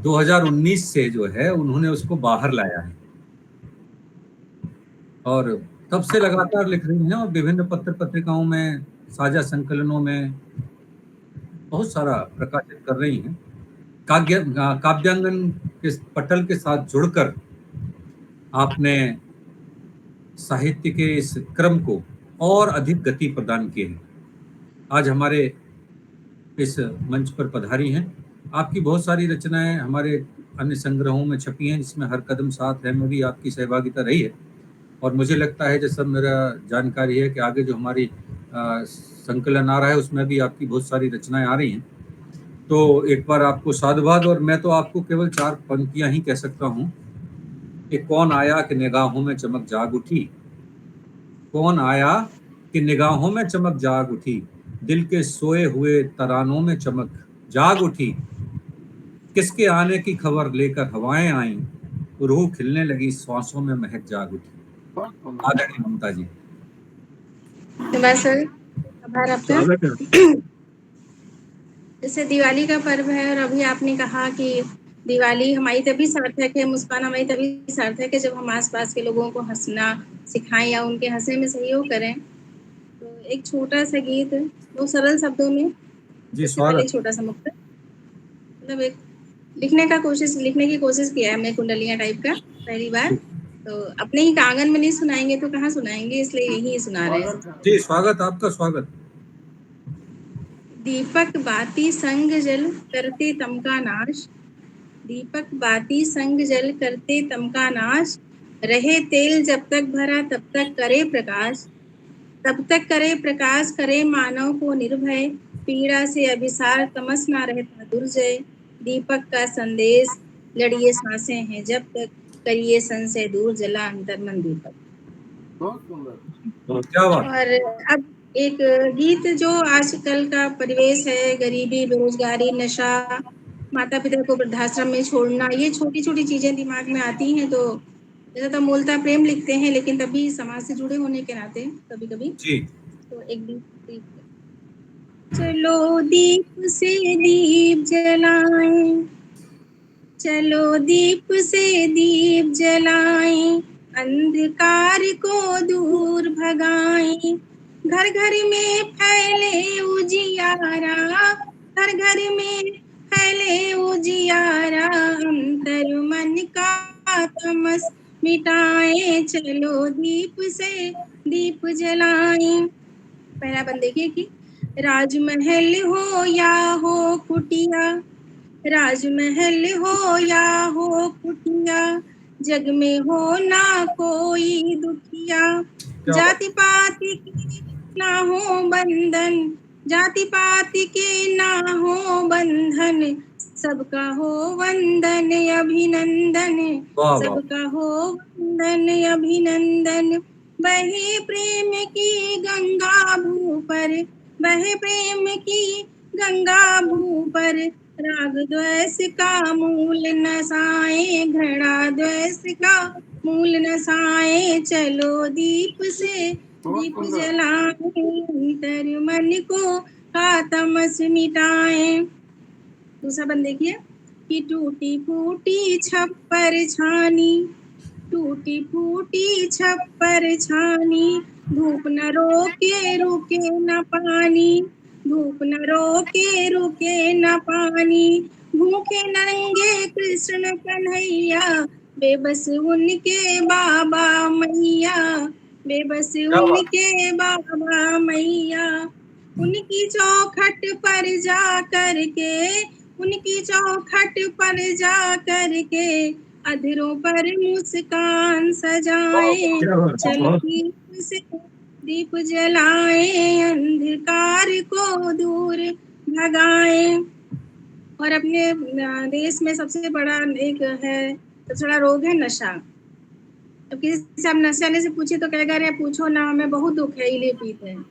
2019 से जो है उन्होंने उसको बाहर लाया है, और तब से लगातार लिख रही हैं और विभिन्न पत्र पत्रिकाओं में, साझा संकलनों में बहुत सारा प्रकाशित कर रही हैं। काव्यांगन के पटल के साथ जुड़कर आपने साहित्य के इस क्रम को और अधिक गति प्रदान की है। आज हमारे इस मंच पर पधारी हैं। आपकी बहुत सारी रचनाएं हमारे अन्य संग्रहों में छपी हैं, जिसमें हर कदम साथ है में भी आपकी सहभागिता रही है। और मुझे लगता है, जैसा मेरा जानकारी है, कि आगे जो हमारी संकलन आ रहा है उसमें भी आपकी बहुत सारी रचनाएं आ रही हैं। तो एक बार आपको साधुवाद। और मैं तो आपको केवल 4 पंक्तियां ही कह सकता हूं कि कौन आया कि निगाहों में चमक जाग उठी, कौन आया कि निगाहों में चमक जाग उठी, दिल के सोए हुए तरानों में चमक जाग उठी, किसके आने की खबर लेकर हवाएं आईं, रूह खिलने लगी श्वासों में महक जाग उठी। आदरणीय ममता जी। धन्यवाद सर, आभार आपका। जैसे दिवाली का पर्व है, और अभी आपने कहा कि दिवाली हमारी तभी सार्थक है, मुस्कान हमारी तभी सार्थक है जब हम आसपास के लोगों को हंसना सिखाएं या उनके हंसने में सहयोग करें। तो एक छोटा सा गीत, वो सरल शब्दों में, जी इससे पहले एक स्वागत। छोटा सा मुक्त, मतलब एक लिखने की कोशिश किया है हमने, कुंडलियां टाइप का, पहली बार। तो अपने ही आंगन में नहीं सुनाएंगे तो कहाँ सुनाएंगे, इसलिए यही सुना रहे हैं। जी स्वागत, आपका स्वागत। दीपक बाती संग जल करते तम का नाश, दीपक बाती संग जल करते तम का नाश, रहे तेल जब तक भरा तब तक करे प्रकाश, तब तक करे प्रकाश, करे मानव को निर्भय, पीड़ा से अभिसार तमस ना रहता दुर्जय, दीपक का संदेश लड़िए सांसें हैं जब तक, करिए संशय दूर जला अंतर मन दीपक। तो क्या बात। और अब एक गीत जो आजकल का परिवेश है, गरीबी, बेरोजगारी, नशा, माता पिता को वृद्धाश्रम में छोड़ना, ये छोटी छोटी चीजें दिमाग में आती हैं। तो जैसे तो मूलतः प्रेम लिखते हैं, लेकिन तभी समाज से जुड़े होने के नाते कभी कभी जी तो एक गीत, चलो दीप से दीप जलाएं, चलो दीप से दीप जलाएं, अंधकार को दूर भगाएं, घर घर में फैले उजियारा, घर घर में फैले उजियारा, अंतर मन का तमस मिटाएं, चलो दीप से दीप जलाएं। पहला बंद देखिए कि राजमहल हो या हो कुटिया, राजमहल हो या हो कुटिया, जग में हो ना कोई दुखिया, जाति पाति के ना हो बंधन, जाति पाति के ना हो बंधन, सबका हो वंदन अभिनंदन, वाह वाह। सबका हो वंदन अभिनंदन, बहे प्रेम की गंगा भू पर, बहे प्रेम की गंगा भू पर, राग द्वेष का मूल नसाए, घृणा द्वेष का मूल नसाए, चलो दीप से दीप जलाएं, अंतर मन को का तमस मिटाएं। दूसरा बंद देखिए कि टूटी फूटी छप्पर छानी, टूटी फूटी छप्पर छानी, धूप न रोके रुके न पानी, धूप न रोके रुके न पानी, भूखे नंगे कृष्ण कन्हैया, बेबस उनके बाबा मैया, बेबस क्या बात। उनके बाबा मैया, उनकी चौखट पर जा करके, उनकी चौखट पर जा करके अधरों पर मुस्कान सजाएं। क्या बात, चलो बहुत दीप से दीप जलाएं, अंधकार को दूर भगाएं। और अपने देश में सबसे बड़ा एक है, सबसे बड़ा रोग है नशा। तो किसी से आप नशे वाले से पूछे तो कहेगा अरे पूछो ना, हमें बहुत दुख है, इले पीते हैं।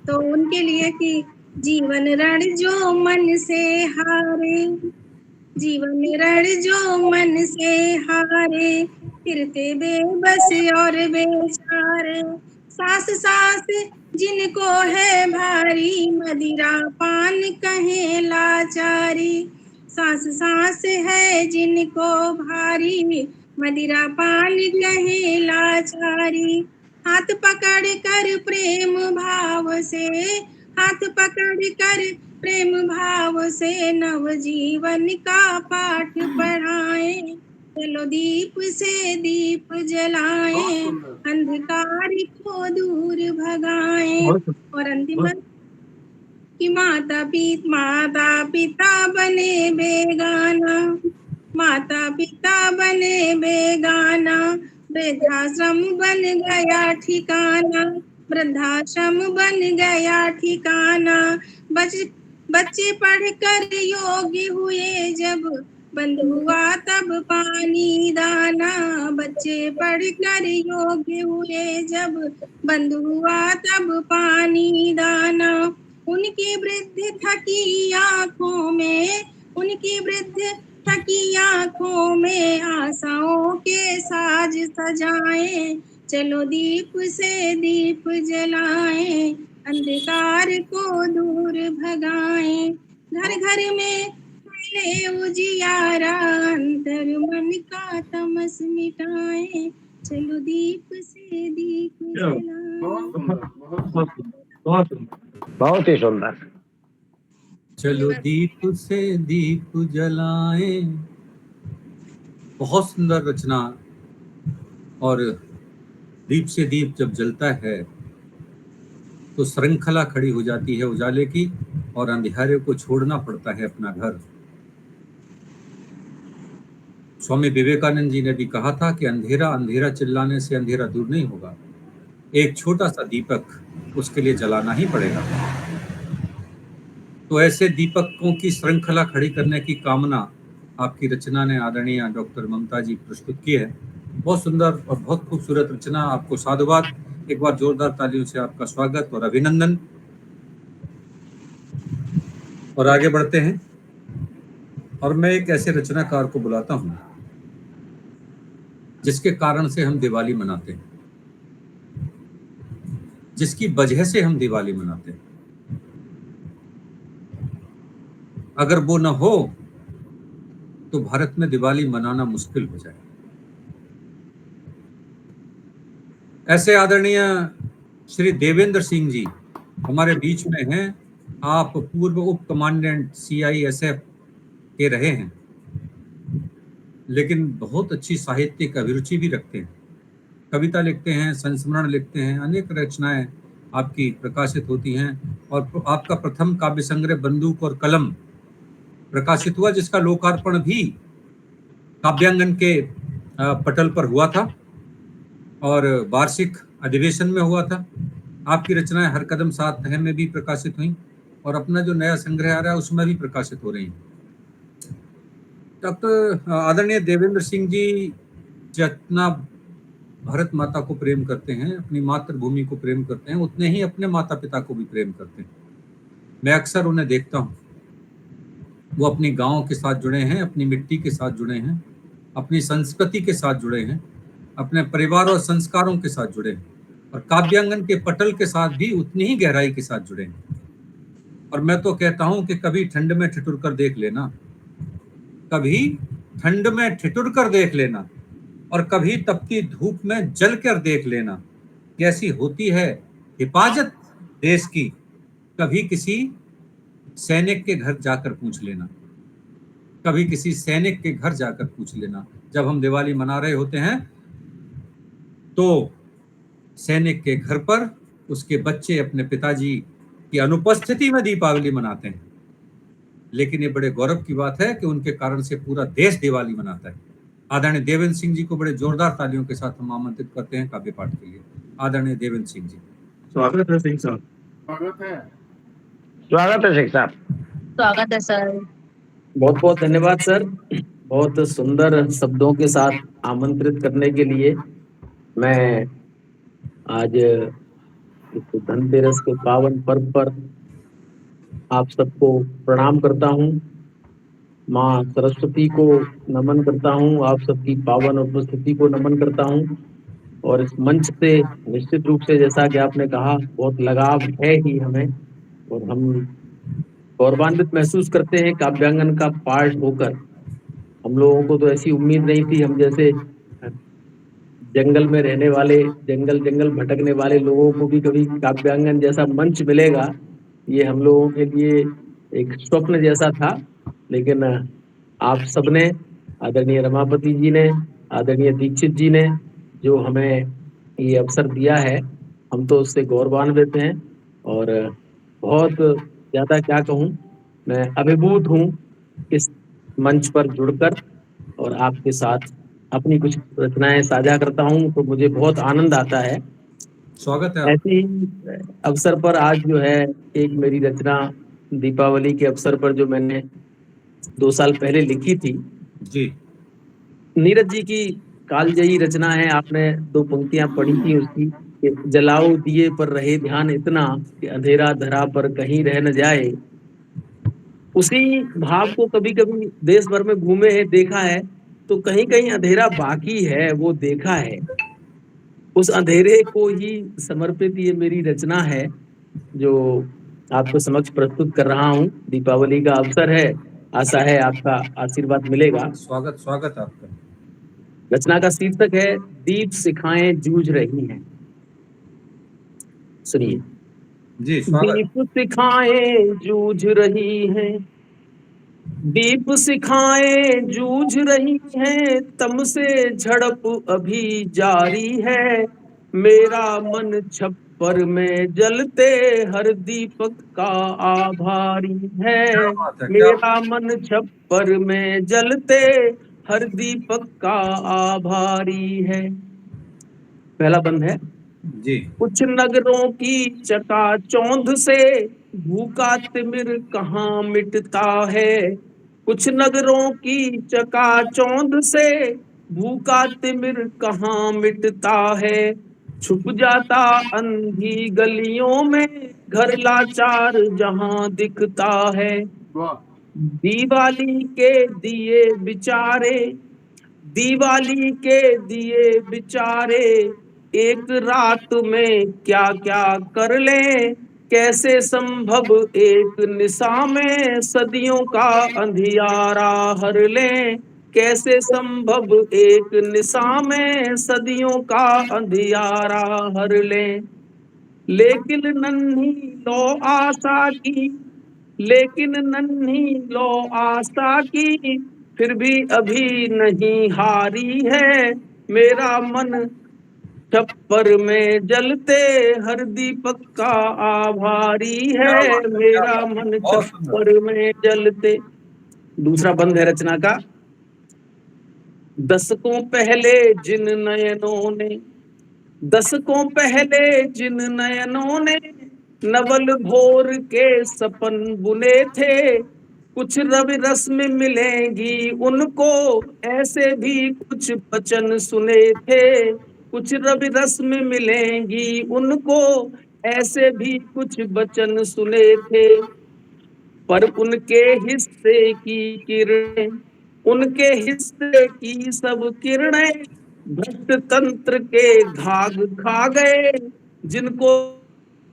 तो उनके लिए कि जीवन रण जो मन से हारे, जीवन रण जो मन से हारे, फिरते बेबस और बेचारे, सांस सांस जिनको है भारी, मदिरा पान कहे लाचारी। सांस सांस है जिनको भारी, मदिरा पान कहे लाचारी। हाथ पकड़ कर प्रेम भाव से, हाथ पकड़ कर प्रेम भाव से नव जीवन का पाठ पढ़ाएं। चलो दीप से दीप जलाएं, अंधकार को दूर भगाएं। और अंतिम कि माता पिता बने बेगाना, माता पिता बने बेगाना, वृद्धाश्रम बन गया ठिकाना, वृद्धाश्रम बन गया ठिकाना। बच्चे पढ़कर योग्य हुए जब, बंद हुआ तब पानी दाना। बच्चे पढ़कर योग्य हुए जब, बंद हुआ तब पानी दाना। उनकी वृद्ध थकी आंखों में, उनकी वृद्ध थकी आंखों में आशाओं के साज सजाएं। चलो दीप से दीप जलाएं, अंधकार को दूर भगाएं। घर घर में फैले उजियारा, अंतर मन का तमस मिटाएं। चलो दीप से दीप जलाएं। बहुत सुंदर, बहुत सुंदर। बहुत ही सुंदर। चलो दीप से दीप जलाएं, बहुत सुंदर रचना। और दीप से दीप जब जलता है तो श्रृंखला खड़ी हो जाती है उजाले की, और अंधेरे को छोड़ना पड़ता है अपना घर। स्वामी विवेकानंद जी ने भी कहा था कि अंधेरा अंधेरा चिल्लाने से अंधेरा दूर नहीं होगा, एक छोटा सा दीपक उसके लिए जलाना ही पड़ेगा। तो ऐसे दीपकों की श्रृंखला खड़ी करने की कामना आपकी रचना ने आदरणीय डॉक्टर ममता जी प्रस्तुत की है। बहुत सुंदर और बहुत खूबसूरत रचना। आपको साधुवाद, एक बार जोरदार तालियों से आपका स्वागत और अभिनंदन। और आगे बढ़ते हैं, और मैं एक ऐसे रचनाकार को बुलाता हूं जिसके कारण से हम दिवाली मनाते हैं, जिसकी वजह से हम दिवाली मनाते हैं। अगर वो न हो तो भारत में दिवाली मनाना मुश्किल हो जाए। ऐसे आदरणीय श्री देवेंद्र सिंह जी हमारे बीच में हैं। आप पूर्व उप कमांडेंट CISF के रहे हैं, लेकिन बहुत अच्छी साहित्यिक अभिरुचि भी रखते हैं। कविता लिखते हैं, संस्मरण लिखते हैं, अनेक रचनाएं आपकी प्रकाशित होती हैं। और आपका प्रथम काव्य संग्रह बंदूक और कलम प्रकाशित हुआ, जिसका लोकार्पण भी काव्यांगन के पटल पर हुआ था और वार्षिक अधिवेशन में हुआ था। आपकी रचनाएं हर कदम साथ है में भी प्रकाशित हुई, और अपना जो नया संग्रह आ रहा है उसमें भी प्रकाशित हो रही हैं। डॉक्टर आदरणीय देवेंद्र सिंह जी जितना भारत माता को प्रेम करते हैं, अपनी मातृभूमि को प्रेम करते हैं, उतने ही अपने माता पिता को भी प्रेम करते हैं। मैं अक्सर उन्हें देखता हूँ, वो अपनी गांव के साथ जुड़े हैं, अपनी मिट्टी के साथ जुड़े हैं, अपनी संस्कृति के साथ जुड़े हैं, अपने परिवार और संस्कारों के साथ जुड़े हैं, और काव्यांगन के पटल के साथ भी उतनी ही गहराई के साथ जुड़े हैं। और मैं तो कहता हूं कि कभी ठंड में ठिठुर कर देख लेना, कभी ठंड में ठिठुर कर देख लेना, और कभी तपती धूप में जल कर देख लेना, कैसी होती है हिफाजत देश की। कभी किसी सैनिक के घर जाकर पूछ लेना, कभी किसी सैनिक के घर जाकर पूछ लेना। जब हम दिवाली मना रहे होते हैं तो सैनिक के घर पर उसके बच्चे अपने पिताजी की अनुपस्थिति में दीपावली मनाते हैं, लेकिन ये बड़े गौरव की बात है कि उनके कारण से पूरा देश दिवाली मनाता है। आदरणीय देवेंद्र सिंह जी को बड़े जोरदार तालियों के साथ हम आमंत्रित करते हैं काव्य पाठ के लिए। आदरणीय देवेंद्र सिंह जी। स्वागत है सिंह साहब। स्वागत है। स्वागत है शेख साहब। स्वागत है सर। बहुत बहुत धन्यवाद सर, बहुत सुंदर शब्दों के साथ आमंत्रित करने के लिए। मैं आज इस धनतेरस के पावन पर्व पर आप सबको प्रणाम करता हूँ, माँ सरस्वती को नमन करता हूँ, आप सबकी पावन उपस्थिति को नमन करता हूँ। और इस मंच से निश्चित रूप से जैसा कि आपने कहा बहुत लगाव है ही हमें, और हम गौरवान्वित महसूस करते हैं काव्यांगन का पार्ट होकर। हम लोगों को तो ऐसी उम्मीद नहीं थी, हम जैसे जंगल में रहने वाले, जंगल जंगल भटकने वाले लोगों को भी कभी काव्यांगन जैसा मंच मिलेगा, ये हम लोगों के लिए एक स्वप्न जैसा था। लेकिन आप सबने, आदरणीय रमापति जी ने, आदरणीय दीक्षित जी ने जो हमें ये अवसर दिया है, हम तो उससे गौरवान्वित हैं। और बहुत ज्यादा क्या कहूँ, मैं अभिभूत हूँ इस मंच पर जुड़कर और आपके साथ अपनी कुछ रचनाएं साझा करता हूँ, तो मुझे बहुत आनंद आता है। स्वागत है। ऐसे ही अवसर पर आज जो है एक मेरी रचना दीपावली के अवसर पर जो मैंने 2 साल पहले लिखी थी जी, नीरज जी की कालजयी रचना है। आपने 2 पंक्तियां पढ़ी थी उसकी कि जलाओ दिए पर रहे ध्यान इतना कि अंधेरा धरा पर कहीं रह न जाए। उसी भाव को कभी कभी देश भर में घूमे हैं, देखा है, तो कहीं कहीं अंधेरा बाकी है, वो देखा है। उस अंधेरे को ही समर्पित ये मेरी रचना है जो आपको समक्ष प्रस्तुत कर रहा हूँ। दीपावली का अवसर है, आशा है आपका आशीर्वाद मिलेगा। स्वागत आपका। रचना का शीर्षक है दीप शिखाएं जूझ रही हैं। सुनिए। जी, स्वागत। दीप शिखाएं जूझ रही हैं, दीप शिखाएं जूझ रही हैं, तम से झड़प अभी जारी है। मेरा मन छप्पर में जलते हर दीपक का आभारी है। मेरा मन छप्पर में जलते हर दीपक का आभारी है। पहला बंद है जी। कुछ नगरों की चकाचौंध से भूखा तिमिर कहाँ मिटता है। कुछ नगरों की चकाचौंध से भूखा तिमिर कहाँ मिटता है। छुप जाता अंधी गलियों में घर लाचार जहाँ दिखता है। दिवाली के दिए बिचारे, दिवाली के दिए बिचारे, एक रात में क्या क्या कर ले। कैसे संभव एक निशा में सदियों का अंधियारा हर ले। कैसे संभव एक निशा में सदियों का अंधियारा हर ले। लेकिन नन्ही लो आशा की, लेकिन नन्ही लो आशा की, फिर भी अभी नहीं हारी है। मेरा मन छप्पर में जलते हर दीपक का आभारी है। मेरा मन छप्पर में जलते। दूसरा बंद है रचना का। दशकों पहले जिन नयनों ने, दशकों पहले जिन नयनों ने नवल भोर के सपन बुने थे। कुछ रवि रस में मिलेंगी उनको, ऐसे भी कुछ वचन सुने थे। कुछ रवि रस में मिलेंगी उनको, ऐसे भी कुछ वचन सुने थे। पर उनके हिस्से की किरणें, उनके हिस्से की सब किरणें भ्रष्ट तंत्र के घाग खा गए। जिनको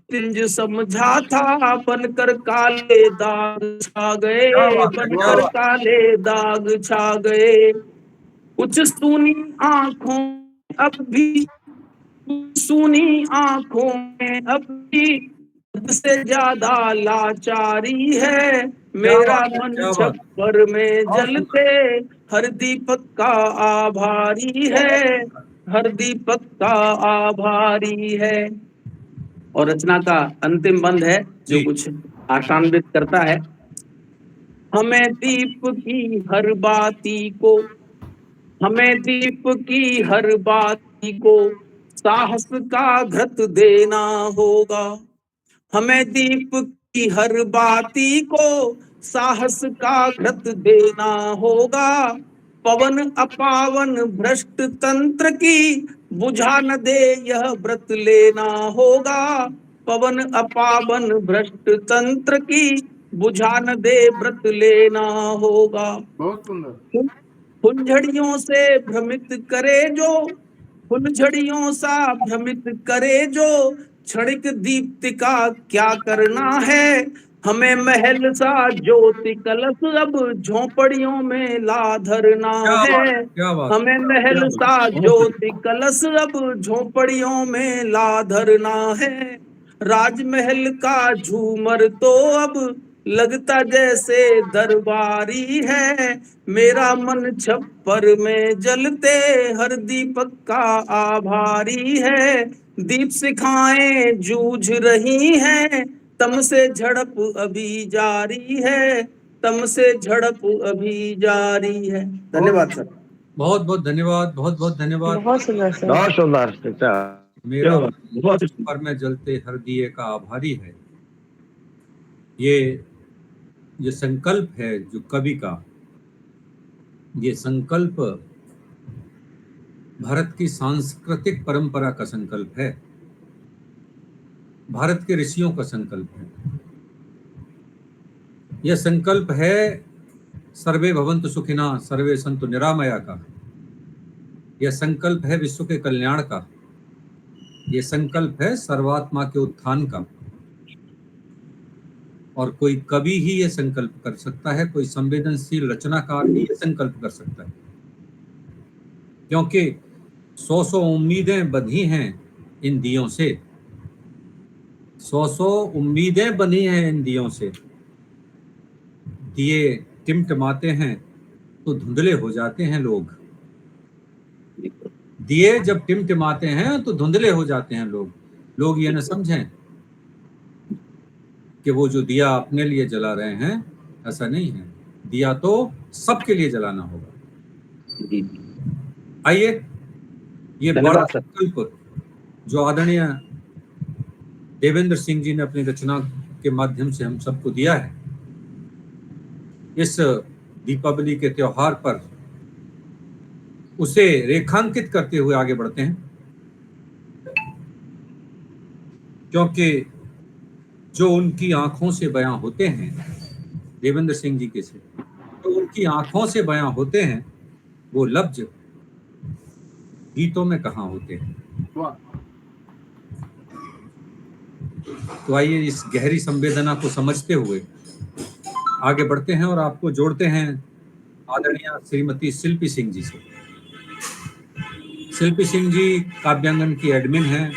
तिंज समझा था बनकर काले दाग छा गए, बनकर काले दाग छा गए। कुछ सूनी आंखों अब भी, सूनी आंखों में अब भी से ज्यादा लाचारी है। मेरा मन छप्पर में जलते हर दीपक का आभारी है, हर दीपक का आभारी है। और रचना का अंतिम बंद है जो जी। कुछ आशान्वित करता है। हमें दीप की हर बाती को, हमें दीप की हर बाती को साहस का घृत देना होगा। हमें दीप की हर बाती को साहस का घृत देना होगा। पवन अपावन भ्रष्ट तंत्र की बुझा न दे यह व्रत लेना होगा। पवन अपावन भ्रष्ट तंत्र की बुझा न दे व्रत लेना होगा। बहुत सुंदर। फुलझड़ियों से भ्रमित करे जो, फुलझड़ियों सा भ्रमित करे जो, क्षणिक दीप्ति का क्या करना है। हमें महल सा ज्योति कलश अब झोपड़ियों में ला धरना क्या है। बात है, क्या बात है। हमें महल सा ज्योति कलश अब झोपड़ियों में ला धरना है। राजमहल का झूमर तो अब लगता जैसे दरबारी है। मेरा मन छप्पर में जलते हर दीपक का आभारी है। दीप शिखाएं जूझ रही हैं, तम से झड़प अभी जारी है, तम से झड़प अभी जारी है। धन्यवाद सर। बहुत बहुत धन्यवाद, बहुत बहुत धन्यवाद। बहुत सुंदर सर। बहुत सुंदर शिक्षा। मेरा बहुत पर में जलते हर दिए का आभारी है। ये संकल्प है जो कवि का, ये संकल्प भारत की सांस्कृतिक परंपरा का संकल्प है, भारत के ऋषियों का संकल्प है। यह संकल्प है सर्वे भवन्तु सुखिनः सर्वे सन्तु निरामया का। यह संकल्प है विश्व के कल्याण का। यह संकल्प है सर्वात्मा के उत्थान का। और कोई कवि ही यह संकल्प कर सकता है, कोई संवेदनशील रचनाकार ही यह संकल्प कर सकता है। क्योंकि 100 उम्मीदें बंधी हैं इन दियों से, 100 उम्मीदें बनी हैं इन दियों से। दिए टिमटिमाते हैं तो धुंधले हो जाते हैं लोग। दिए जब टिमटिमाते हैं तो धुंधले हो जाते हैं लोग। लोग ये न समझें कि वो जो दिया अपने लिए जला रहे हैं, ऐसा नहीं है। दिया तो सबके लिए जलाना होगा। आइए, ये बड़ा संकल्प जो आदरणीय देवेंद्र सिंह जी ने अपनी रचना के माध्यम से हम सबको दिया है, इस दीपावली के त्योहार पर उसे रेखांकित करते हुए आगे बढ़ते हैं। क्योंकि जो उनकी आंखों से बयां होते हैं, देवेंद्र सिंह जी के से तो उनकी आंखों से बयां होते हैं, वो लफ्ज गीतों में कहाँ होते हैं। तो आइए इस गहरी संवेदना को समझते हुए आगे बढ़ते हैं और आपको जोड़ते हैं आदरणीय श्रीमती शिल्पी सिंह जी से। शिल्पी सिंह जी काव्यांगन की एडमिन हैं,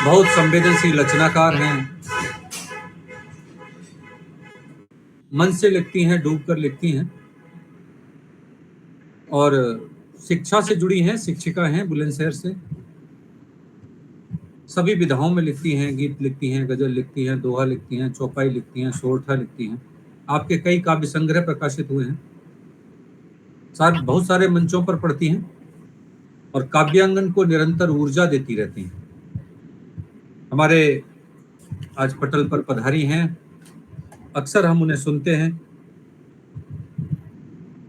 बहुत संवेदनशील रचनाकार हैं, मन से लिखती हैं, डूब कर लिखती हैं और शिक्षा से जुड़ी हैं, शिक्षिका हैं बुलंदशहर से। सभी विधाओं में लिखती हैं, गीत लिखती हैं, गजल लिखती हैं, दोहा लिखती हैं, चौपाई लिखती हैं, सोरठा लिखती हैं। आपके कई काव्य संग्रह प्रकाशित हुए हैं, बहुत सारे मंचों पर पढ़ती हैं और काव्यांगन को निरंतर ऊर्जा देती रहती हैं। हमारे आज पटल पर पधारी हैं, अक्सर हम उन्हें सुनते हैं,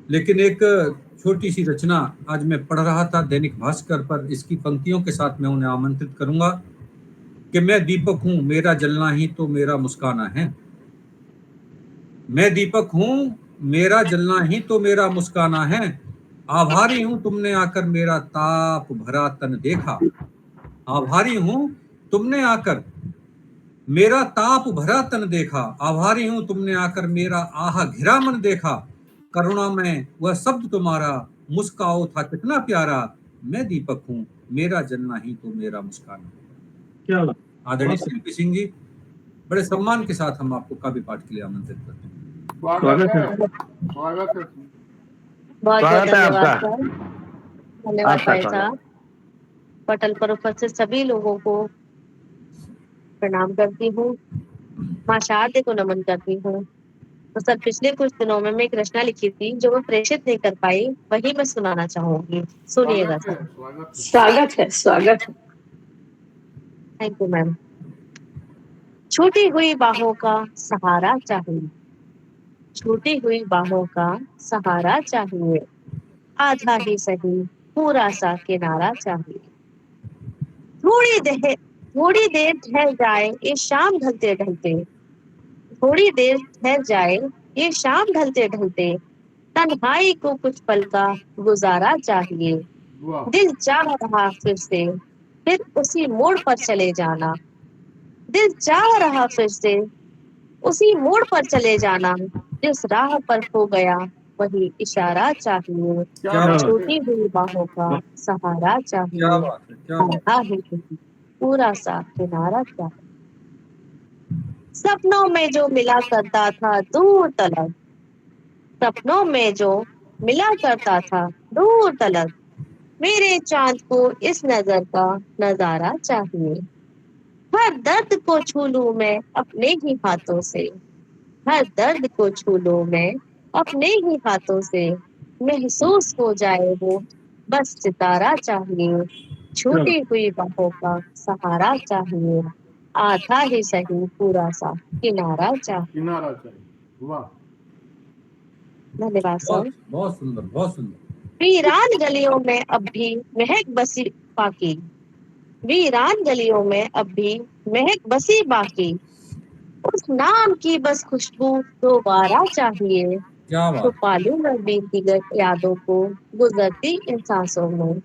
लेकिन एक छोटी सी रचना आज मैं पढ़ रहा था दैनिक भास्कर पर, इसकी पंक्तियों के साथ मैं उन्हें आमंत्रित करूंगा कि मैं दीपक हूं, मेरा जलना ही तो मेरा मुस्काना है। मैं दीपक हूं, मेरा जलना ही तो मेरा मुस्काना है। आभारी हूं तुमने आकर मेरा ताप भरा तन देखा। आभारी हूं तुमने आकर मेरा ताप भरा तन देखा। आभारी हूं तुमने आकर मेरा आह घिरा मन देखा। करुणा में वह शब्द तुम्हारा, मुस्काओ था कितना प्यारा। मैं दीपक हूं, मेरा जलना ही तो मेरा मुस्काना। क्या आदरणीय शिल्पी सिंह जी, बड़े सम्मान के साथ हम आपको काव्य पाठ के लिए आमंत्रित करते हैं। स्वागत है। बहुत बहुत स्वागत है धन्यवाद आपका। सर। धन्यवाद आपका भाई स्वागत। साहब। पटल पर उपस्थित सभी लोगों को प्रणाम करती हूँ, माँ शारदे को नमन करती हूँ। तो सर पिछले कुछ दिनों में मैं एक रचना लिखी थी जो मैं प्रेषित नहीं कर पाई, वही मैं सुनाना चाहूंगी, सुनिएगा स्वागत है, सर। स्वागत है। स्वागत है, स्वागत है। Thank you ma'am. छूटी हुई बाहों का सहारा चाहिए, छूटी हुई बाहों का सहारा चाहिए, आधा ही सही पूरा सा किनारा चाहिए। थोड़ी देर ठहर जाए ये शाम ढलते ढलते, थोड़ी देर ठहर जाए ये शाम ढलते ढलते, तन्हाई को कुछ पल का गुजारा चाहिए। वाह, दिल चाह रहा फिर उसी मोड़ पर चले जाना, दिल चाह रहा फिर से उसी मोड़ पर चले जाना, जिस राह पर खो गया वही इशारा चाहिए। क्या क्या बात बात है। छूटी हुई बाहों का सहारा क्या चाहिए, बात है, क्या बात आधा ही नहीं, पूरा सा किनारा चाहिए। सपनों में जो मिला करता था दूर तलक, सपनों में जो मिला करता था दूर तलक, मेरे चांद को इस नजर का नजारा चाहिए। हर दर्द को छू लूं मैं अपने ही हाथों से, हर दर्द को छू लूं मैं अपने ही हाथों से, महसूस हो जाए वो बस सितारा चाहिए। छूटी हुई बाहों का सहारा चाहिए, आधा ही सही पूरा सा किनारा चाहिए। किनारा चाहिए। वाह, धन्यवाद सर। बहुत बहुत सुंदर, बहुत सुंदर। वीरान गलियों में अब भी महक बसी बाकी, वीरान गलियों में अब भी महक बसी बाकी, उस नाम की बस खुशबू दोबारा चाहिए। क्या बात, छुपा लूं मैं बीती यादों को गुजरती इन सांसों में,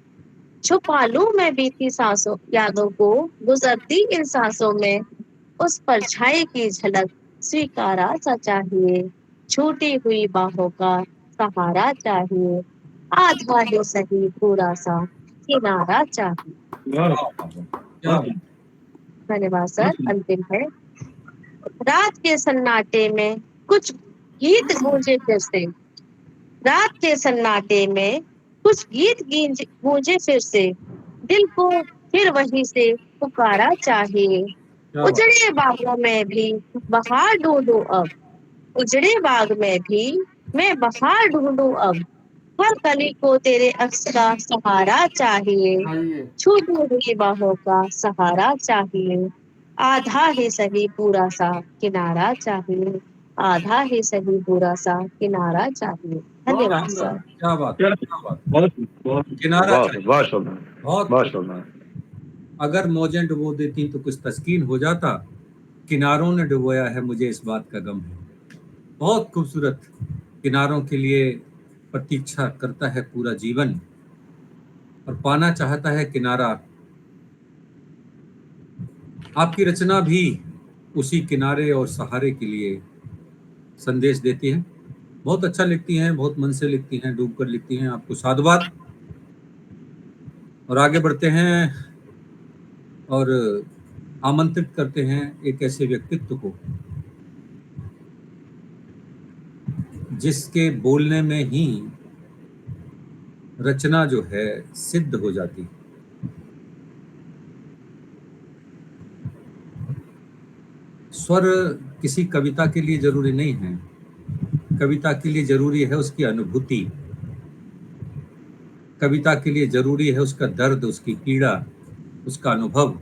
छुपा लूं मैं बीती सांसों यादों को गुजरती इन सांसों में, उस परछाई की झलक स्वीकारा सा चाहिए। छूटी हुई बाहों का सहारा चाहिए, आधा ही सही पूरा सा किनारा चाहिए। क्या बात। धन्यवाद सर। अंतिम है। रात के सन्नाटे में कुछ गीत गूंजे फिर से, रात के सन्नाटे में कुछ गीत गूंजे फिर से, दिल को फिर वहीं से पुकारा चाहिए। क्या बात। उजड़े बागों में भी बहार ढूंढूं अब, उजड़े बाग में भी मैं बहार ढूंढूं अब, हर कली को तेरे अक्स का सहारा चाहिए। चाहिए। छूटी हुई बाहों का सहारा चाहिए, आधा ही सही पूरा सा किनारा चाहिए, आधा ही सही पूरा सा किनारा चाहिए। बहुत धन्यवाद सुंदर। सर। क्या बात, क्या बात। किनारा बहुत चाहिए। बहुत सुंदर, बहुत बहुत सुंदर। अगर मौजें डुबो देती तो कुछ तस्कीन हो जाता, किनारों ने डुबोया है मुझे इस बात का गम है। बहुत खूबसूरत। किनारों के लिए प्रतीक्षा करता है पूरा जीवन और पाना चाहता है किनारा। आपकी रचना भी उसी किनारे और सहारे के लिए संदेश देती है। बहुत अच्छा लिखती हैं, बहुत मन से लिखती हैं, डूब कर लिखती हैं। आपको साधुवाद। और आगे बढ़ते हैं और आमंत्रित करते हैं एक ऐसे व्यक्तित्व को जिसके बोलने में ही रचना जो है सिद्ध हो जाती है। स्वर किसी कविता के लिए जरूरी नहीं है, कविता के लिए जरूरी है उसकी अनुभूति, कविता के लिए जरूरी है उसका दर्द, उसकी पीड़ा, उसका अनुभव।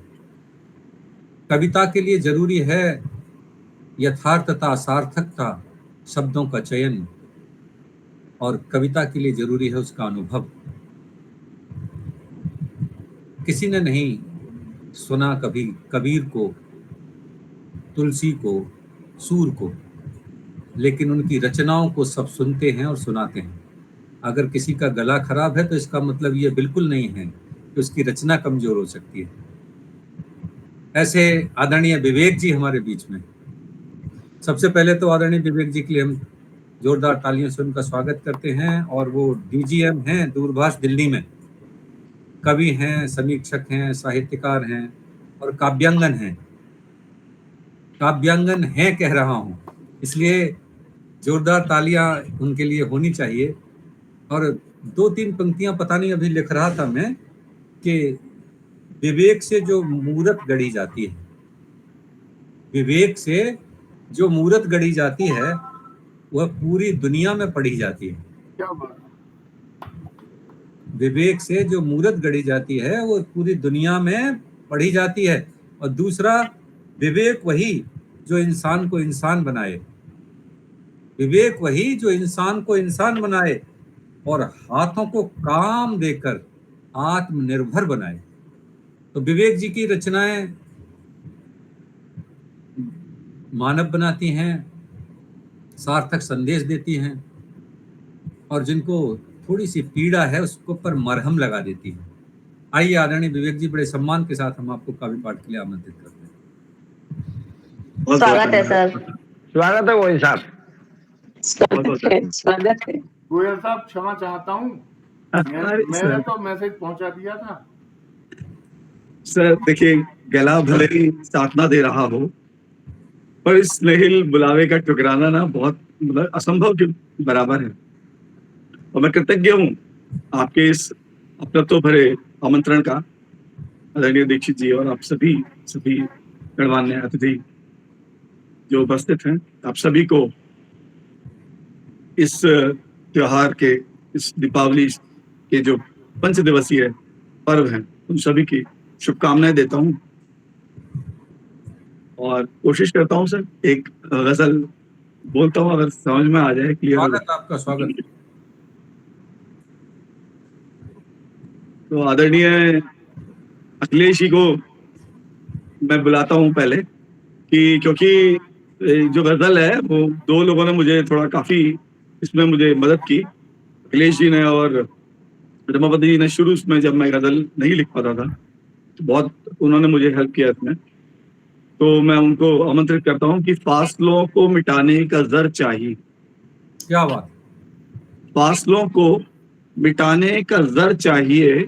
कविता के लिए जरूरी है यथार्थता, सार्थकता, शब्दों का चयन, और कविता के लिए जरूरी है उसका अनुभव। किसी ने नहीं सुना कभी कबीर को, तुलसी को, सूर को, लेकिन उनकी रचनाओं को सब सुनते हैं और सुनाते हैं। अगर किसी का गला खराब है तो इसका मतलब ये बिल्कुल नहीं है कि उसकी रचना कमजोर हो सकती है। ऐसे आदरणीय विवेक जी हमारे बीच में। सबसे पहले तो आदरणीय विवेक जी के लिए हम जोरदार तालियों से उनका स्वागत करते हैं। और वो डीजीएम हैं दूरभाष दिल्ली में, कवि हैं, समीक्षक हैं, साहित्यकार हैं और काव्यांगन हैं। काव्यांगन हैं कह रहा हूं, इसलिए जोरदार तालियां उनके लिए होनी चाहिए। और 2-3 पंक्तियां पता नहीं अभी लिख रहा था मैं कि विवेक से जो मूरत गढ़ी जाती है, विवेक से जो मूरत गढ़ी जाती है वह पूरी दुनिया में पढ़ी जाती है। क्या बात, विवेक से जो मूरत गढ़ी जाती है वो पूरी दुनिया में पढ़ी जाती है। और दूसरा, विवेक वही जो इंसान को इंसान बनाए, विवेक वही जो इंसान को इंसान बनाए और हाथों को काम देकर आत्मनिर्भर बनाए। तो विवेक जी की रचनाएं मानव बनाती हैं, सार्थक संदेश देती हैं, और जिनको थोड़ी सी पीड़ा है उसको पर मरहम लगा देती है। आइए आदरणीय विवेक जी, बड़े सम्मान के साथ हम आपको काव्य पाठ के लिए आमंत्रित करते हैं। स्वागत है सर। स्वागत है वही साहब। स्वागत है। गोयल साहब क्षमा चाहता हूँ, मैंने तो मैसेज पहुंचा दिया था। सर देखिए, गला भले ही साथ ना दे रहा हो, पर इस स्नेहिल बुलावे का टुकराना ना बहुत मतलब असंभव के बराबर है। और मैं कृतज्ञ हूँ आपके इस अपनत्व भरे आमंत्रण का, आदरणीय दीक्षित जी और आप सभी गणमान्य अतिथि जो उपस्थित हैं, आप सभी को इस त्योहार के, इस दीपावली के जो 5 दिवसीय पर्व हैं, उन सभी की शुभकामनाएं देता हूँ। और कोशिश करता हूँ सर एक गजल बोलता हूँ, अगर समझ में आ जाए क्लियर। स्वागत, आपका स्वागत। तो आदरणीय अखिलेश जी को मैं बुलाता हूँ पहले, कि क्योंकि जो गजल है वो 2 लोगों ने मुझे थोड़ा काफी इसमें मुझे मदद की, अखिलेश जी ने और रमापति जी ने। शुरू में जब मैं गजल नहीं लिख पाता था तो बहुत उन्होंने मुझे हेल्प किया इसमें। तो मैं उनको आमंत्रित करता हूँ कि फासलों को मिटाने का जर चाहिए। क्या बात, फासलों को मिटाने का जर चाहिए,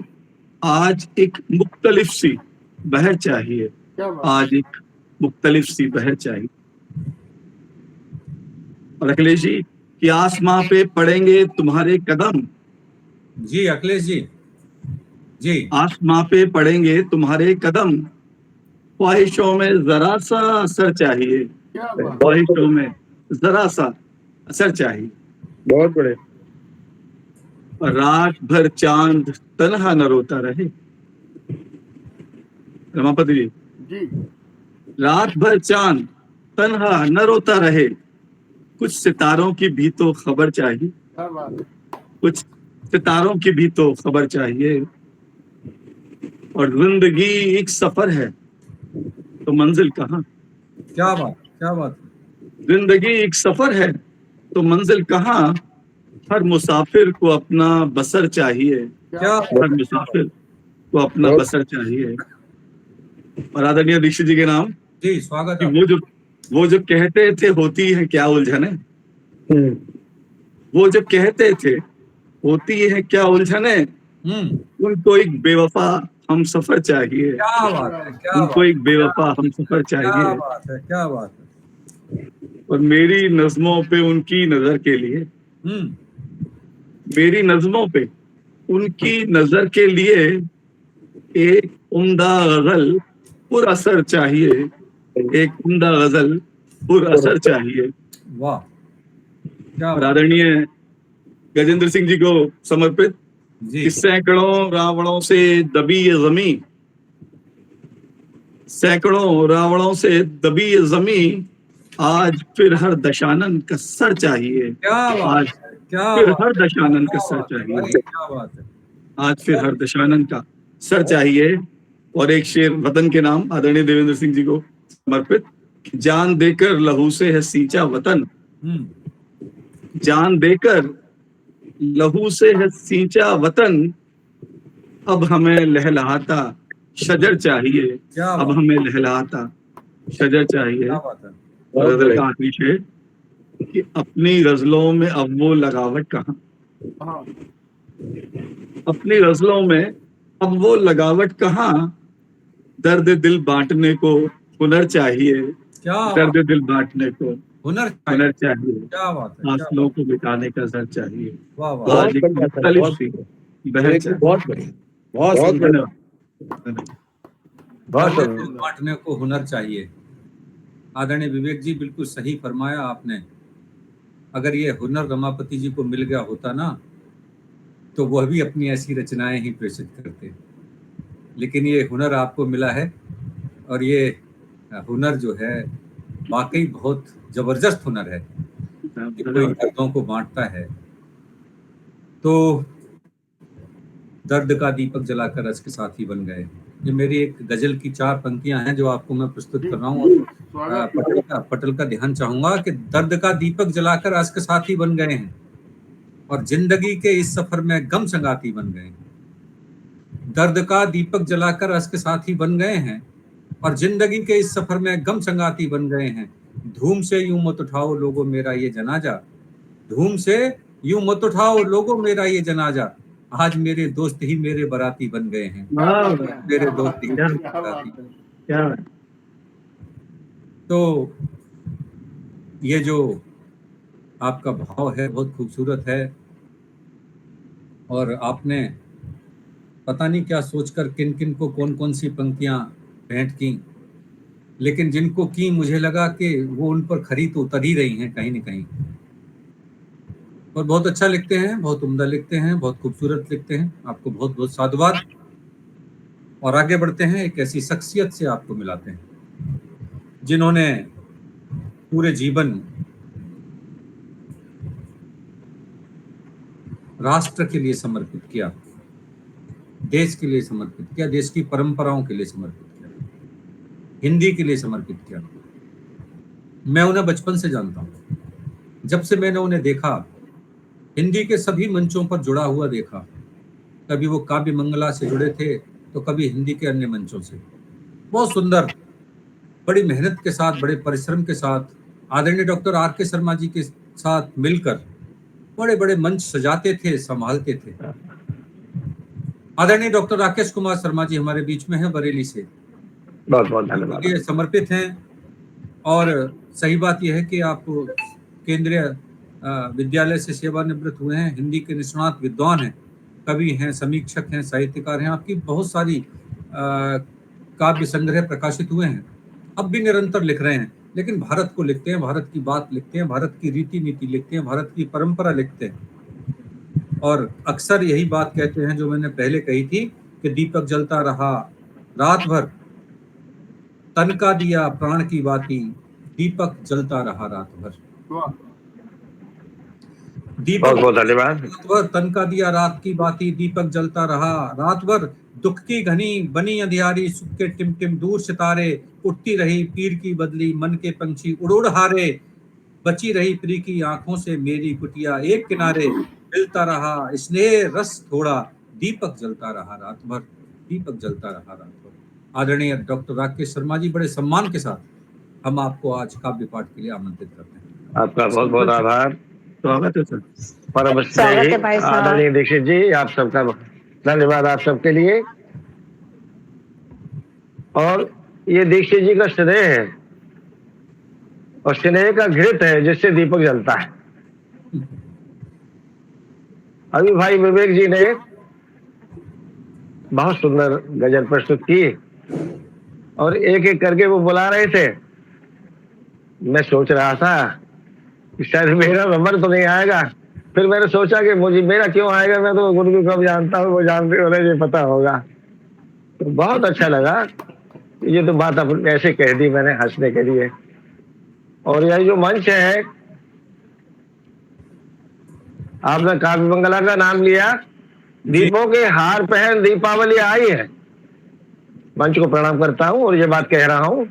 आज एक मुख्तलिफ सी बहर चाहिए, क्या बात, आज एक मुख्तलिफ सी बहर चाहिए। और अखिलेश जी कि आसमां पे पड़ेंगे तुम्हारे कदम। जी अखिलेश जी, जी आसमां पे पड़ेंगे तुम्हारे कदम, ख्वाहिशों में जरा सा असर चाहिए, क्या बात, ख्वाहिशों में जरा सा असर चाहिए। बहुत बड़े। और रात भर चांद तन्हा न रोता रहे। रमापति जी, जी रात भर चांद तन्हा न रोता रहे, कुछ सितारों की भी तो खबर चाहिए, क्या बात, कुछ सितारों की भी तो खबर चाहिए। और जिंदगी एक सफर है तो मंजिल कहाँ। क्या बात, क्या बात। जिंदगी एक सफर है तो मंजिल कहाँ, हर मुसाफिर को अपना बसर चाहिए, क्या हर मुसाफिर को अपना बसर चाहिए। और आदरणीय दीक्षित जी के नाम जी स्वागत कि है। वो जो कहते थे होती है क्या उलझने, वो जो कहते थे होती है क्या उलझने, उनको एक बेवफा हम सफर चाहिए, क्या बात है, क्या उनको एक बेवफा हम सफर क्या चाहिए। बात है, क्या बात है। और मेरी नज़्मों पे उनकी नजर के लिए, मेरी नज़्मों पे उनकी नजर के लिए एक उम्दा गजल पुरअसर चाहिए, एक उम्दा गजल पुरअसर चाहिए। वाह, क्या और बात। आदरणीय गजेंद्र सिंह जी को समर्पित जी कि सैकड़ों रावणों से दबी ये जमीन, सैकड़ों रावणों से दबी ये जमीन, आज फिर हर दशानन का सर चाहिए, क्या आज बात है, क्या फिर बात हर है, दशानन का क्या सर बात है, चाहिए, अरे क्या बात है। आज फिर हर दशानन का सर चाहिए। और एक शेर वतन के नाम आदरणीय देवेंद्र सिंह जी को समर्पित, जान देकर लहू से है सींचा वतन, जान देकर लहू से है सींचा वतन, अब हमें लहलहाता शजर चाहिए, क्या अब बात, हमें लहलहाता शजर चाहिए। क्या बात है। और गजल का आखिरी शेर कि अपनी गजलों में अब वो लगावट कहाँ, हाँ, अपनी गजलों में अब वो लगावट कहाँ, दर्द दिल बांटने को हुनर चाहिए, क्या दर्द दिल बांटने को हुनर हुनर चाहिए। चाहिए, क्या बात है, क्या फासलों को मिटाने का सर चाहिए। वाह वाह, बहुत आज एक बढ़िया सर, मुख्तलिफ बहुत सी बढ़िया, बहन विवेक जी, चाहिए। बहुत बढ़िया, बहुत बहुत सुंदर। धन्यवाद। बहुत भरने सुंदर। को बांटने को हुनर चाहिए। आदरणीय विवेक जी, बिल्कुल सही फरमाया आपने। अगर ये हुनर रमापति जी को मिल गया होता ना, तो वह भी अपनी ऐसी रचनाएं ही प्रेषित करते। लेकिन ये हुनर आपको मिला है, और ये हुनर जो है वाकई बहुत जबरदस्त हुनर है कि कोई दर्दों को बांटता है। तो दर्द का दीपक जलाकर रस के साथी बन गए। ये मेरी एक गजल की 4 पंक्तियां हैं जो आपको मैं प्रस्तुत कर रहा हूँ। पटल का ध्यान चाहूंगा कि दर्द का दीपक जलाकर रस के साथी बन गए हैं, और जिंदगी के इस सफर में गम संगाती बन गए। दर्द का दीपक जलाकर रस के साथी बन गए हैं, और जिंदगी के इस सफर में गम संगाती बन गए हैं। धूम से यूं मत उठाओ लोगों मेरा ये जनाजा, धूम से यूं मत उठाओ लोगों मेरा ये जनाजा, आज मेरे दोस्त ही मेरे बराती बन गए हैं। मेरे दोस्त ही मेरे बराती। क्या तो ये जो आपका भाव है बहुत खूबसूरत है, और आपने पता नहीं क्या सोचकर किन किन को कौन कौन सी पंक्तियां भेंट की, लेकिन जिनको की मुझे लगा कि वो उन पर खरी तो उतर ही रही हैं कहीं न कहीं। और बहुत अच्छा लिखते हैं, बहुत उम्दा लिखते हैं, बहुत खूबसूरत लिखते हैं। आपको बहुत बहुत साधुवाद। और आगे बढ़ते हैं, एक ऐसी शख्सियत से आपको मिलाते हैं जिन्होंने पूरे जीवन राष्ट्र के लिए समर्पित किया, देश के लिए समर्पित किया, देश की परंपराओं के लिए समर्पित किया, हिंदी के लिए समर्पित किया। मैं उन्हें बचपन से जानता हूँ। जब से मैंने उन्हें देखा, हिंदी के सभी मंचों पर जुड़ा हुआ देखा। कभी वो काव्य मंगला से जुड़े थे, तो कभी हिंदी के अन्य मंचों से। बहुत सुंदर, बड़ी मेहनत के साथ, बड़े परिश्रम के साथ आदरणीय डॉक्टर R.K. शर्मा जी के साथ मिलकर बड़े बड़े मंच सजाते थे, संभालते थे। आदरणीय डॉक्टर राकेश कुमार शर्मा जी हमारे बीच में हैं, बरेली से। बहुत बहुत धन्यवाद। ये समर्पित हैं। और सही बात यह है कि आप केंद्रीय विद्यालय से सेवानिवृत्त हुए हैं, हिंदी के निष्णात विद्वान हैं, कवि हैं, समीक्षक हैं, साहित्यकार हैं। आपकी बहुत सारी काव्य संग्रह प्रकाशित हुए हैं, अब भी निरंतर लिख रहे हैं। लेकिन भारत को लिखते हैं, भारत की बात लिखते हैं, भारत की रीति नीति लिखते हैं, भारत की परंपरा लिखते हैं। और अक्सर यही बात कहते हैं जो मैंने पहले कही थी कि दीपक जलता रहा रात भर, तन का दिया प्राण की बाती, दीपक जलता रहा रात भर। दीपक बहुत बहुत धन्यवाद। रात भर तन का दिया रात की बाती, दीपक जलता रहा रात भर। दुख की घनी बनी अंधियारी, सुख के टिमटिम दूर सितारे, उठती रही पीर की बदली मन के पंछी उड़ उड़ हारे, बची रही प्री की आंखों से मेरी कुटिया एक किनारे, मिलता रहा स्नेह रस थोड़ा, दीपक जलता रहा रात भर, दीपक जलता रहा रात भर। आदरणीय डॉक्टर राकेश शर्मा जी, बड़े सम्मान के साथ हम आपको आज काव्य पाठ के लिए आमंत्रित करते हैं। आपका बहुत बहुत आभार। स्वागत है सर। परम स्वागत है भाई साहब। आदरणीय दीक्षित जी, आप सबका धन्यवाद आप सबके लिए। और ये दीक्षित जी का स्नेह है, और स्नेह का घृत है जिससे दीपक जलता है। अभी भाई विवेक जी ने बहुत सुंदर गजल प्रस्तुत की, और एक एक करके वो बुला रहे थे। मैं सोच रहा था कि शायद मेरा नंबर तो नहीं आएगा, फिर मैंने सोचा कि मुझे मेरा क्यों आएगा, मैं तो गुरु को कब जानता हूँ, वो जानते उन्हें ये पता होगा। तो बहुत अच्छा लगा। ये तो बात अब ऐसे कह दी मैंने हंसने के लिए। और यह जो मंच है, आपने काव्य मंगला का नाम लिया, दीपों के हार पहन दीपावली आई है। मंच को प्रणाम करता हूँ और ये बात कह रहा हूँ।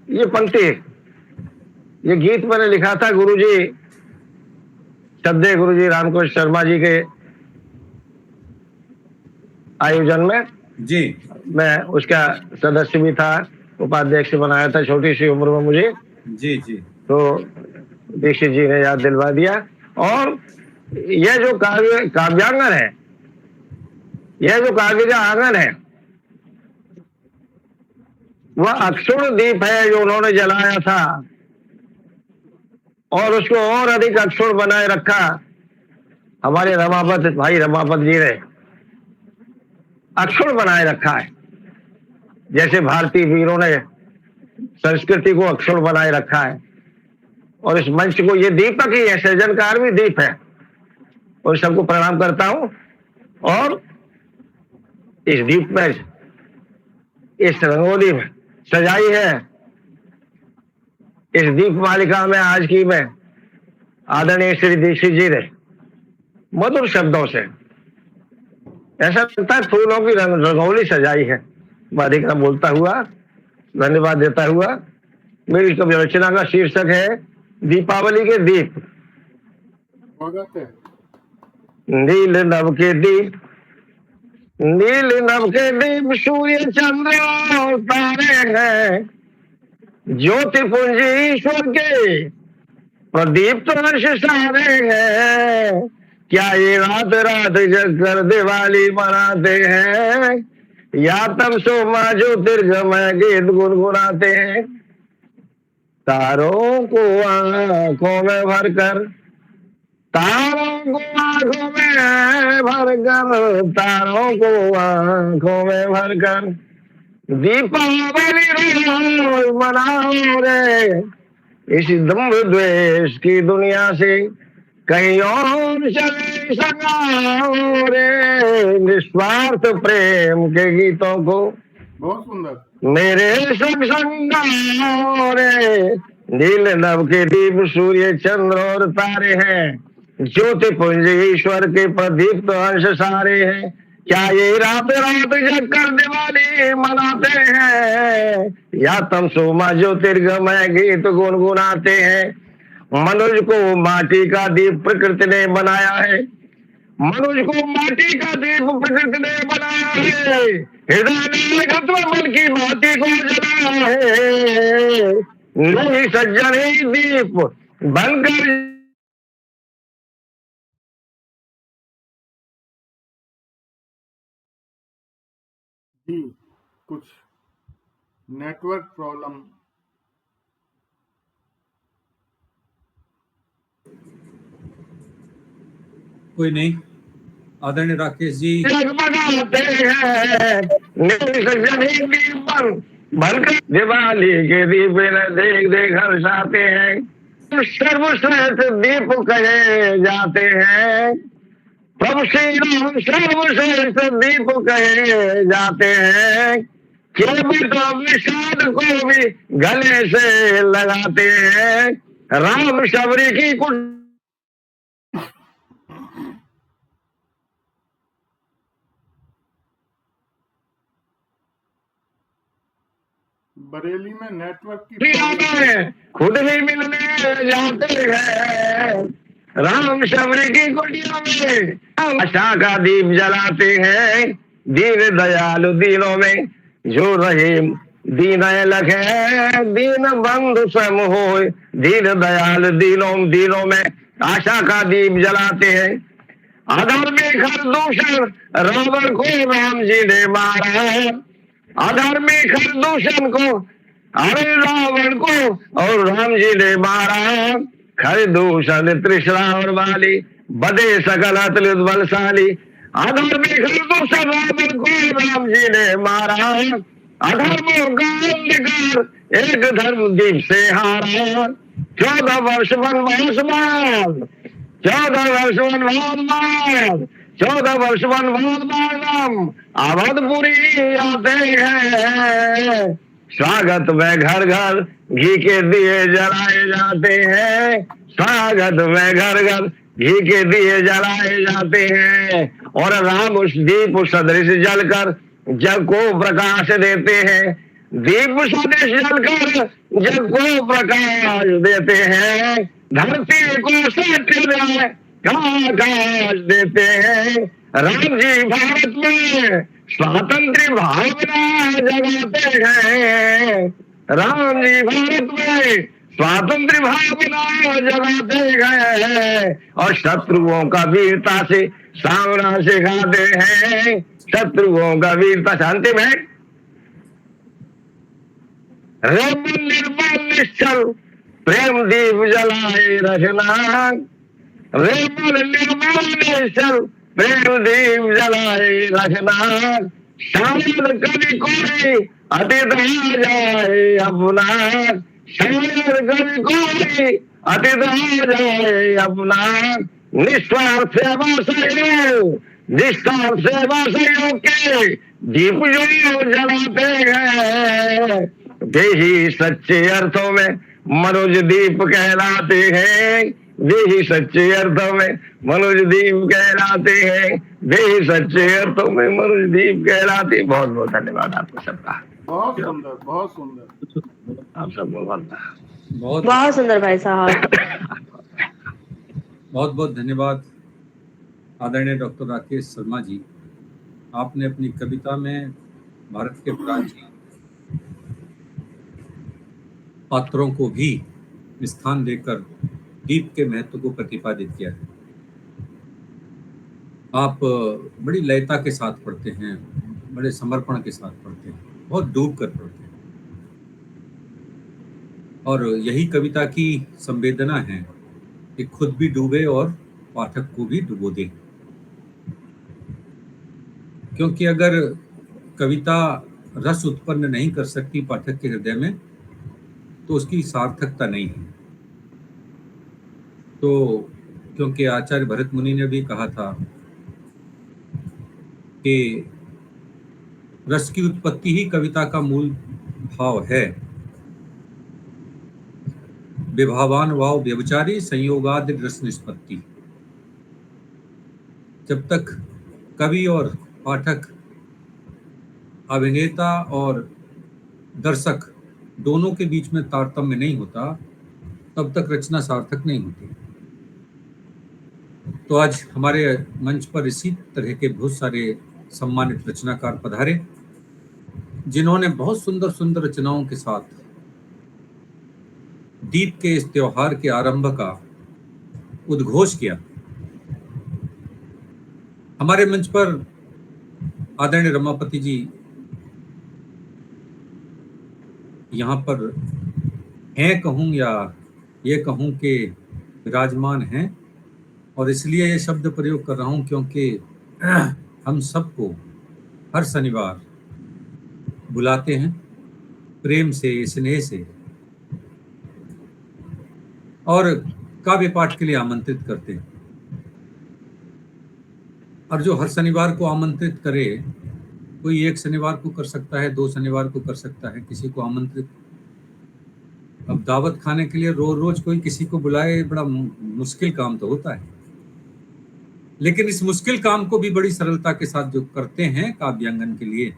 ये पंक्ति, ये गीत मैंने लिखा था गुरुजी, श्रद्धेय गुरुजी रामकृष्ण शर्मा जी के आयोजन में जी। मैं उसका सदस्य भी था, उपाध्यक्ष बनाया था छोटी सी उम्र में मुझे। जी जी। तो दीक्षित जी ने याद दिलवा दिया। और यह जो काव्यांगन है, यह जो काव्य का आंगन है, वह अक्षुण दीप है जो उन्होंने जलाया था। और उसको और अधिक अक्षुण बनाए रखा हमारे रमापत भाई रमापत जी ने, अक्षुण बनाए रखा है। जैसे भारतीय वीरों ने संस्कृति को अक्षुण बनाए रखा है, और इस मंच को, ये दीपक ही है, सृजनकार भी दीप है, और सबको प्रणाम करता हूं। और इस दीप में, इस रंगोली में सजाई है, इस दीप मालिका में आज की में आदरणीय श्री दीक्षित जी ने मधुर शब्दों से, ऐसा लगता है फूलों की रंगोली सजाई है। अधिक बोलता हुआ, धन्यवाद देता हुआ, मेरी कवि रचना का शीर्षक है दीपावली के दीप। स्वागत है। नील नभ के दीप, नील नभ के दीप, सूर्य चंद्र और तारे हैं, ज्योति पुंज ईश्वर के प्रदीप तो अंश सारे हैं। क्या ये रात रात जग कर दिवाली मनाते हैं, या तब सोमा ज्योतिर्गमय गीत गुनगुनाते हैं। तारों को आंखों में भरकर, तारों को आंखों में भरकर, तारों को आंखों में भरकर दीपावली मनाओ रे। इस दम्भ द्वेष की दुनिया से कहीं और चले सगाओ रे। निस्वार्थ प्रेम के गीतों को बहुत सुंदर मेरे संग संगाओ रे। नील नभ के दीप, सूर्य चंद्र और तारे हैं, ज्योति पुंज ईश्वर के प्रदीप तो अंश सारे हैं। क्या ये रात रात जग कर दिवाली मनाते हैं, या तम सोमा ज्योतिर्गमय गीत गुनगुनाते हैं। मनुष्य को माटी का दीप प्रकृति ने बनाया है, मनुष्य को माटी का दीप प्रकृति ने बनाया है। हृदय में मन की माटी को जलाया है। नहीं सज्जन ही दीप बनकर जी, कुछ नेटवर्क प्रॉब्लम। कोई नहीं, आदरणीय राकेश जी। बनकर दिवाली के दीप देख देख हर्षाते हैं। सर्वश्रेष्ठ दीप कहे जाते हैं, प्रभु श्री राम सर्वश्रेष्ठ दीप कहे जाते हैं। विषाद को भी गले से लगाते हैं। राम शबरी की कुछ बरेली में नेटवर्क की खुद ही मिलने जाते हैं। राम शबरी की कुटिया में आशा का दीप जलाते हैं। दीन दयालु दीनों में जो रहीम दीन लखे, दीन बंधु सम हो। दीन दयालु दीनों में आशा का दीप जलाते हैं। अधर्मी खरदूषण रावण को राम जी ने मारा। अधर्मी खरदूषण को, अरे रावण को और राम जी ने मारा। खरदूषण तृष्णा और वाली, बदे सकल अतुलित बलशाली। अधर्मी खरदूषण रावण को राम जी ने मारा। अधर्मों का अंधकार एक धर्म दीप से हारा। 14 वर्ष वनवास बाद, 14 वर्ष वनवास बाद, 14 वर्ष वनवास बाद अवधपुरी आते हैं। स्वागत में घर घर घी के दिए जलाए जाते हैं। स्वागत में घर घर घी के दिए जलाए जाते हैं। और राम उस दीप सदृश जलकर जग को प्रकाश देते हैं। दीप सदृश जलकर जग को प्रकाश देते हैं। धरती को सत्य आकाश देते हैं। राम जी भारत में स्वातंत्र भावना जगाते हैं। राम जी भारत में स्वातंत्र भावना जगाते हैं। और शत्रुओं का वीरता से सामना सिखाते हैं। शत्रुओं का वीरता शांति में निर्मल निश्चल प्रेम दीप जलाए रखना, निर्मल निर्मल निश्चल प्रेम दीप जलाए रखना, शायद कभी कोई अतीत आ जाए अपना, शायद कभी कोई अतीत आ जाए अपना, निस्वार्थ सेवा सहयोग, निस्वार्थ सेवा सहयोग के दीप जो जलाते हैं, वे ही सच्चे अर्थों में मनोज दीप कहलाते हैं, वे ही सच्चे अर्थों में मनोज दीप कहलाते हैं, वे ही सच्चे अर्थों में मनोज दीप कहलाते हैं। बहुत बहुत धन्यवाद आपको सबका। बहुत सुंदर, बहुत सुंदर। आप सब बहुत बहुत सुंदर भाई साहब। बहुत बहुत धन्यवाद आदरणीय डॉक्टर राकेश शर्मा जी। आपने अपनी कविता में भारत के प्राचीन पात्रों को भी स्थान देकर दीप के महत्व को प्रतिपादित किया है। आप बड़ी लयता के साथ पढ़ते हैं, बड़े समर्पण के साथ पढ़ते हैं, बहुत डूब कर पढ़ते हैं, और यही कविता की संवेदना है कि खुद भी डूबे और पाठक को भी डुबो दे। क्योंकि अगर कविता रस उत्पन्न नहीं कर सकती पाठक के हृदय में तो उसकी सार्थकता नहीं है। तो क्योंकि आचार्य भरत मुनि ने भी कहा था कि रस की उत्पत्ति ही कविता का मूल भाव है, विभावान वाव व्यभिचारी संयोगादि रस निष्पत्ति। जब तक कवि और पाठक, अभिनेता और दर्शक दोनों के बीच में तारतम्य नहीं होता, तब तक रचना सार्थक नहीं होती। तो आज हमारे मंच पर इसी तरह के बहुत सारे सम्मानित रचनाकार पधारे, जिन्होंने बहुत सुंदर सुंदर रचनाओं के साथ दीप के इस त्योहार के आरंभ का उद्घोष किया। हमारे मंच पर आदरणीय रमापति जी यहाँ पर हैं कहूँ या ये कहूँ कि विराजमान हैं, और इसलिए ये शब्द प्रयोग कर रहा हूँ क्योंकि हम सबको हर शनिवार बुलाते हैं प्रेम से, स्नेह से, और काव्य पाठ के लिए आमंत्रित करते हैं। और जो हर शनिवार को आमंत्रित करे, कोई एक शनिवार को कर सकता है, 2 शनिवार को कर सकता है, किसी को आमंत्रित। अब दावत खाने के लिए रोज रोज कोई किसी को बुलाए, बड़ा मुश्किल काम तो होता है। लेकिन इस मुश्किल काम को भी बड़ी सरलता के साथ जो करते हैं काव्यांगन के लिए,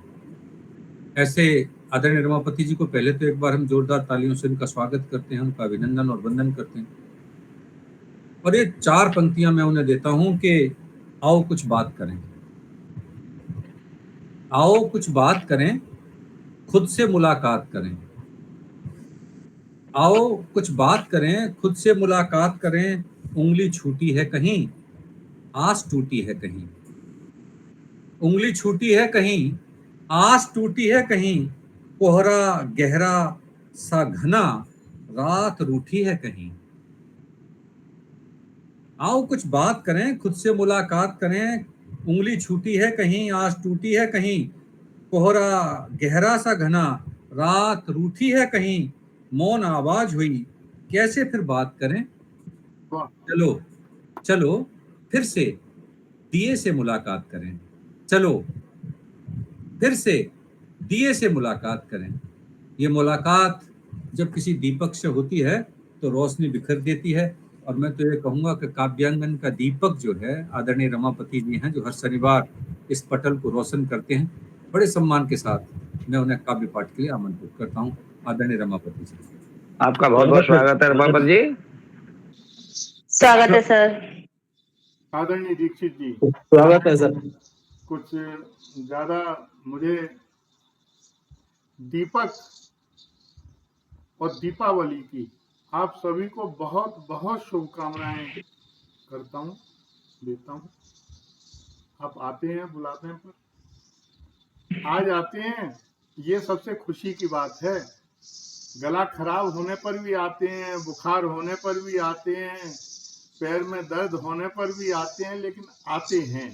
ऐसे आदरणीय रमापति जी को पहले तो एक बार हम जोरदार तालियों से उनका स्वागत करते हैं, उनका अभिनंदन और वंदन करते हैं। और ये 4 पंक्तियां मैं उन्हें देता हूं कि आओ कुछ बात करें, आओ कुछ बात करें, खुद से मुलाकात करें। आओ कुछ बात करें, खुद से मुलाकात करें, उंगली छूटी है कहीं, आस टूटी है कहीं। उंगली छूटी है कहीं, आस टूटी है कहीं, कोहरा गहरा सा घना, रात रूठी है कहीं। आओ कुछ बात करें, खुद से मुलाकात करें, उंगली छूटी है कहीं, आस टूटी है कहीं, कोहरा गहरा सा घना, रात रूठी है कहीं, मौन आवाज हुई, कैसे फिर बात करें। चलो चलो फिर से दिए से मुलाकात करें, चलो फिर से दिए से मुलाकात करें। ये मुलाकात जब किसी दीपक से होती है तो रोशनी बिखर देती है। और मैं तो ये कहूँगा कि काव्यांगन का दीपक जो है आदरणीय रमापति जी हैं, जो हर शनिवार इस पटल को रोशन करते हैं। बड़े सम्मान के साथ मैं उन्हें काव्य पाठ के लिए आमंत्रित करता हूँ। आदरणीय रमापति जी, आपका बहुत बहुत स्वागत है रमापति जी। स्वागत है सर। आदरणीय दीक्षित जी, स्वागत है सर। कुछ ज्यादा मुझे दीपक और दीपावली की आप सभी को बहुत बहुत शुभकामनाएं करता हूं, देता हूं। आप आते हैं, बुलाते हैं, पर आज आते हैं, ये सबसे खुशी की बात है। गला खराब होने पर भी आते हैं, बुखार होने पर भी आते हैं, पैर में दर्द होने पर भी आते हैं, लेकिन आते हैं।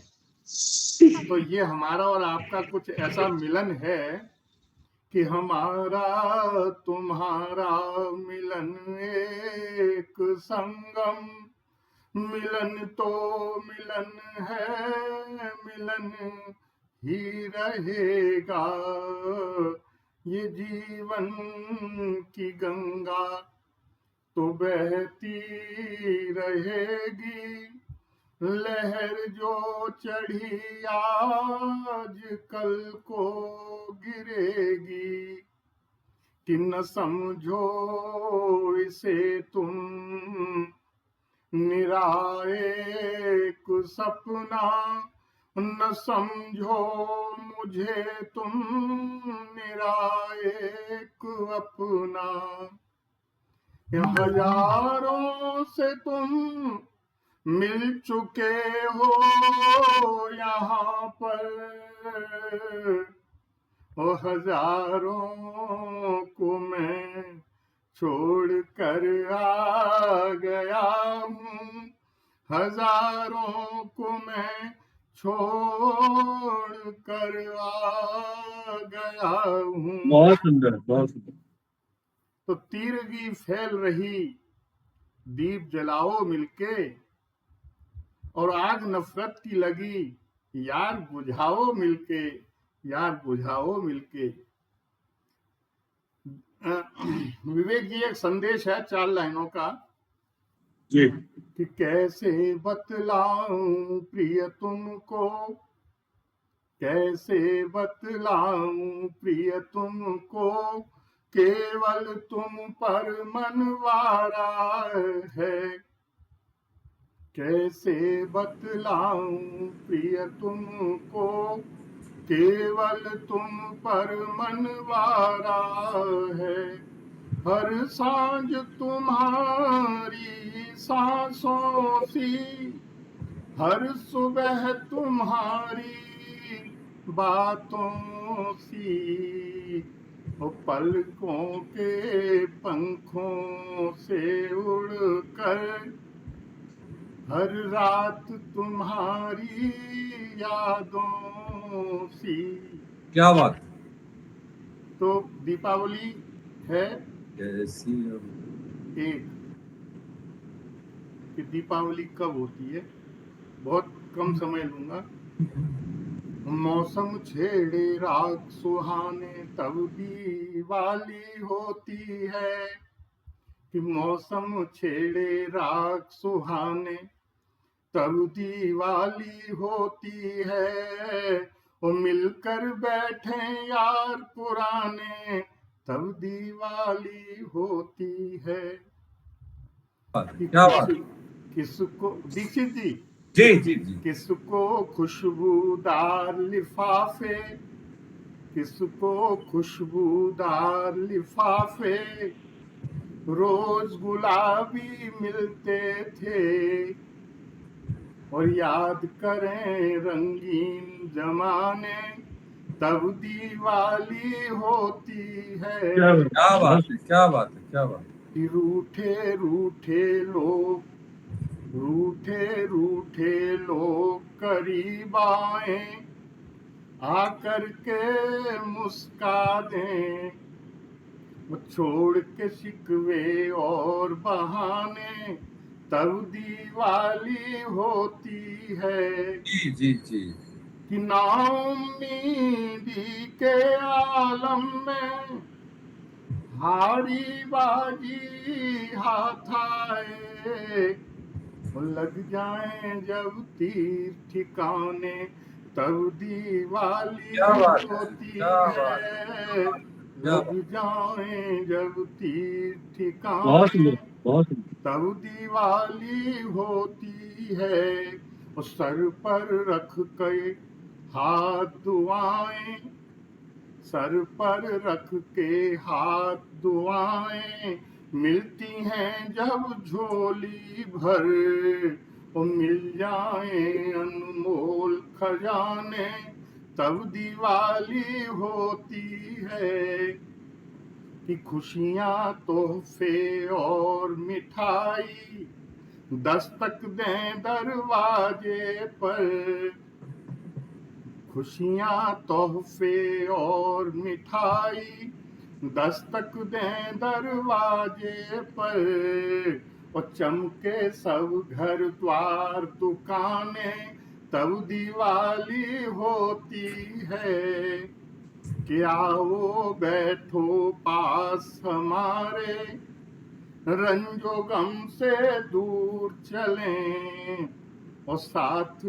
तो ये हमारा और आपका कुछ ऐसा मिलन है कि हमारा तुम्हारा मिलन एक संगम, मिलन तो मिलन है, मिलन ही रहेगा, ये जीवन की गंगा तो बहती रहेगी, लहर जो चढ़ी आज कल को गिरेगी, कि न समझो इसे तुम निराए कुछ सपना, न समझो मुझे तुम निराए अपना, हजारों से तुम मिल चुके हो यहाँ पर, ओ हजारों को मैं छोड़ कर आ गया हूँ, हजारों को मैं छोड़ कर आ गया हूँ। बहुत सुंदर, बहुत सुंदर। तो तीरगी फैल रही, दीप जलाओ मिलके, और आग नफरत की लगी, यार बुझाओ मिलके, यार बुझाओ मिलके। विवेक जी, एक संदेश है 4 लाइनों का जी। कि कैसे बतलाऊं प्रिय तुमको, कैसे बतलाऊं प्रिय तुमको, केवल तुम पर मनवारा है, कैसे बतलाऊं प्रिय तुमको, केवल तुम पर मनवारा है, हर सांझ तुम्हारी सांसों सी, हर सुबह तुम्हारी बातों सी, वो पलकों के पंखों से उड़कर, हर रात तुम्हारी यादों सी। क्या बात। तो दीपावली है कैसी एक, कि दीपावली कब होती है, बहुत कम समय लूंगा। मौसम छेड़े रात सुहाने तब दिवाली होती है, कि मौसम छेड़े रात सुहाने तब दिवाली होती है, वो मिलकर बैठे यार पुराने तब दिवाली होती है। क्या बात। किसको, दीक्षित जी, जी जी जी, किसको खुशबूदार लिफाफे, किसको खुशबूदार लिफाफे, रोज गुलाबी मिलते थे, और याद करें रंगीन जमाने तब दिवाली होती है। क्या बात है, क्या बात है, क्या बात है। रूठे रूठे लोग, रूठे रूठे लोग करीब आए, आकर के मुस्का दें, वो छोड़ के शिकवे और बहाने तब दिवाली होती है। जी जी जी, कि नाउम्मीदी के आलम में हारी बाजी हाथ आए, लग जाए जब तीर ठिकाने तब दिवाली क्या बात है, होती क्या बात है, लग जाए जब तीर बहुत ठिकाने सुंदर, बहुत सुंदर। तब दिवाली होती है। और सर पर रख के हाथ दुआएं, सर पर रख के हाथ दुआएं, मिलती हैं जब झोली भर, वो मिल जाए अनमोल खजाने तब दिवाली होती है। कि खुशियां तोहफे और मिठाई दस्तक दें दरवाजे पर, खुशियां तोहफे और मिठाई दस्तक दें दरवाजे पर, और चमके सब घर द्वार दुकानें तब दिवाली होती है, कि आओ बैठो पास हमारे, रंजो गम से दूर चलें और साथ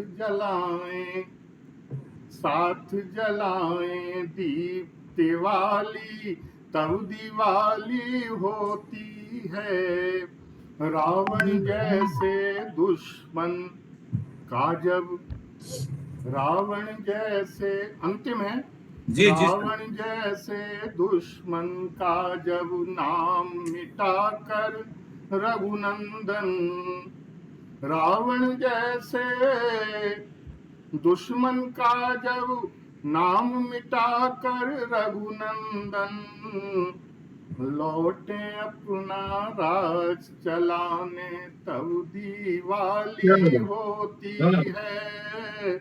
जलाएं दीप दिवाली, तब दिवाली होती है। रावण जैसे दुश्मन का जब, रावण जैसे, अंतिम है, जी जी रावण जैसे दुश्मन का जब नाम मिटाकर रघुनंदन, रावण जैसे दुश्मन का जब नाम मिटाकर रघुनंदन, लौटे अपना राज चलाने तब दिवाली होती है,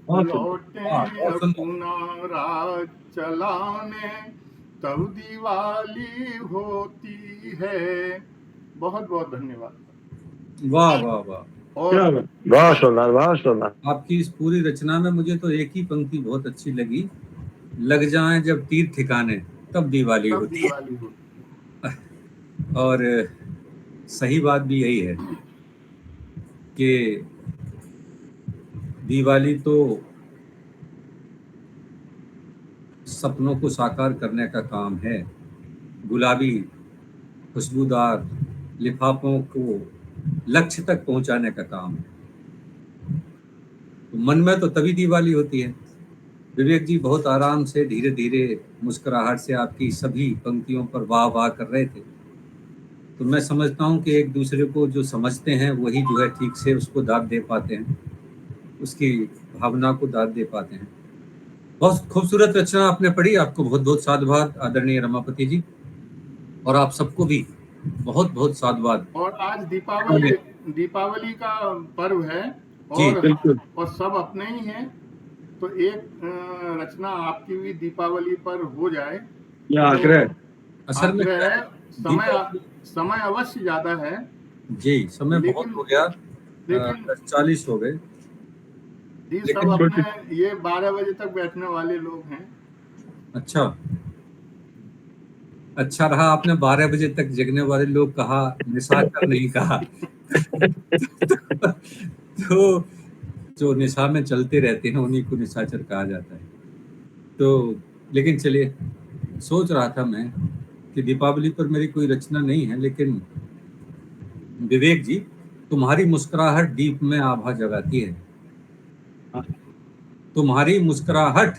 लौटे अपना राज चलाने तब दिवाली होती है। बहुत बहुत धन्यवाद। वाह वाह वाह। और बहुत सुंदर, बहुत सुंदर। आपकी इस पूरी रचना में मुझे तो एक ही पंक्ति बहुत अच्छी लगी, लग जाए जब तीर ठिकाने तब दिवाली तब होती है। दिवाली होती और सही बात भी यही है कि दिवाली तो सपनों को साकार करने का काम है, गुलाबी खुशबूदार लिफाफों को लक्ष्य तक पहुंचाने का काम है। तो मन में तो तभी दिवाली होती है। विवेक जी बहुत आराम से धीरे धीरे मुस्कुराहट से आपकी सभी पंक्तियों पर वाह वाह कर रहे थे। तो मैं समझता हूँ कि एक दूसरे को जो समझते हैं वही जो है ठीक से उसको दाद दे पाते हैं, उसकी भावना को दाद दे पाते हैं। बहुत खूबसूरत रचना आपने पढ़ी, आपको बहुत बहुत साधुवाद आदरणीय रमापति जी, और आप सबको भी बहुत बहुत साधुवाद। और आज दीपावली का पर्व है जी, और सब अपने ही हैं, तो एक रचना आपकी भी दीपावली पर हो जाए। या आग्रह असल में आग्रह है, समय अवश्य ज्यादा है जी, समय बहुत हो गया, लेकिन 40 हो गए। जी सब अपने ये 12 बजे तक बैठने वाले लोग हैं। अच्छा रहा आपने 12 बजे तक जगने वाले लोग कहा, निशाचर नहीं कहा। तो जो निशा में चलते रहते हैं उन्हीं को निशाचर कहा जाता है। तो लेकिन चलिए, सोच रहा था मैं कि दीपावली पर मेरी कोई रचना नहीं है, लेकिन विवेक जी तुम्हारी मुस्कुराहट दीप में आभा जगाती है, तुम्हारी मुस्कुराहट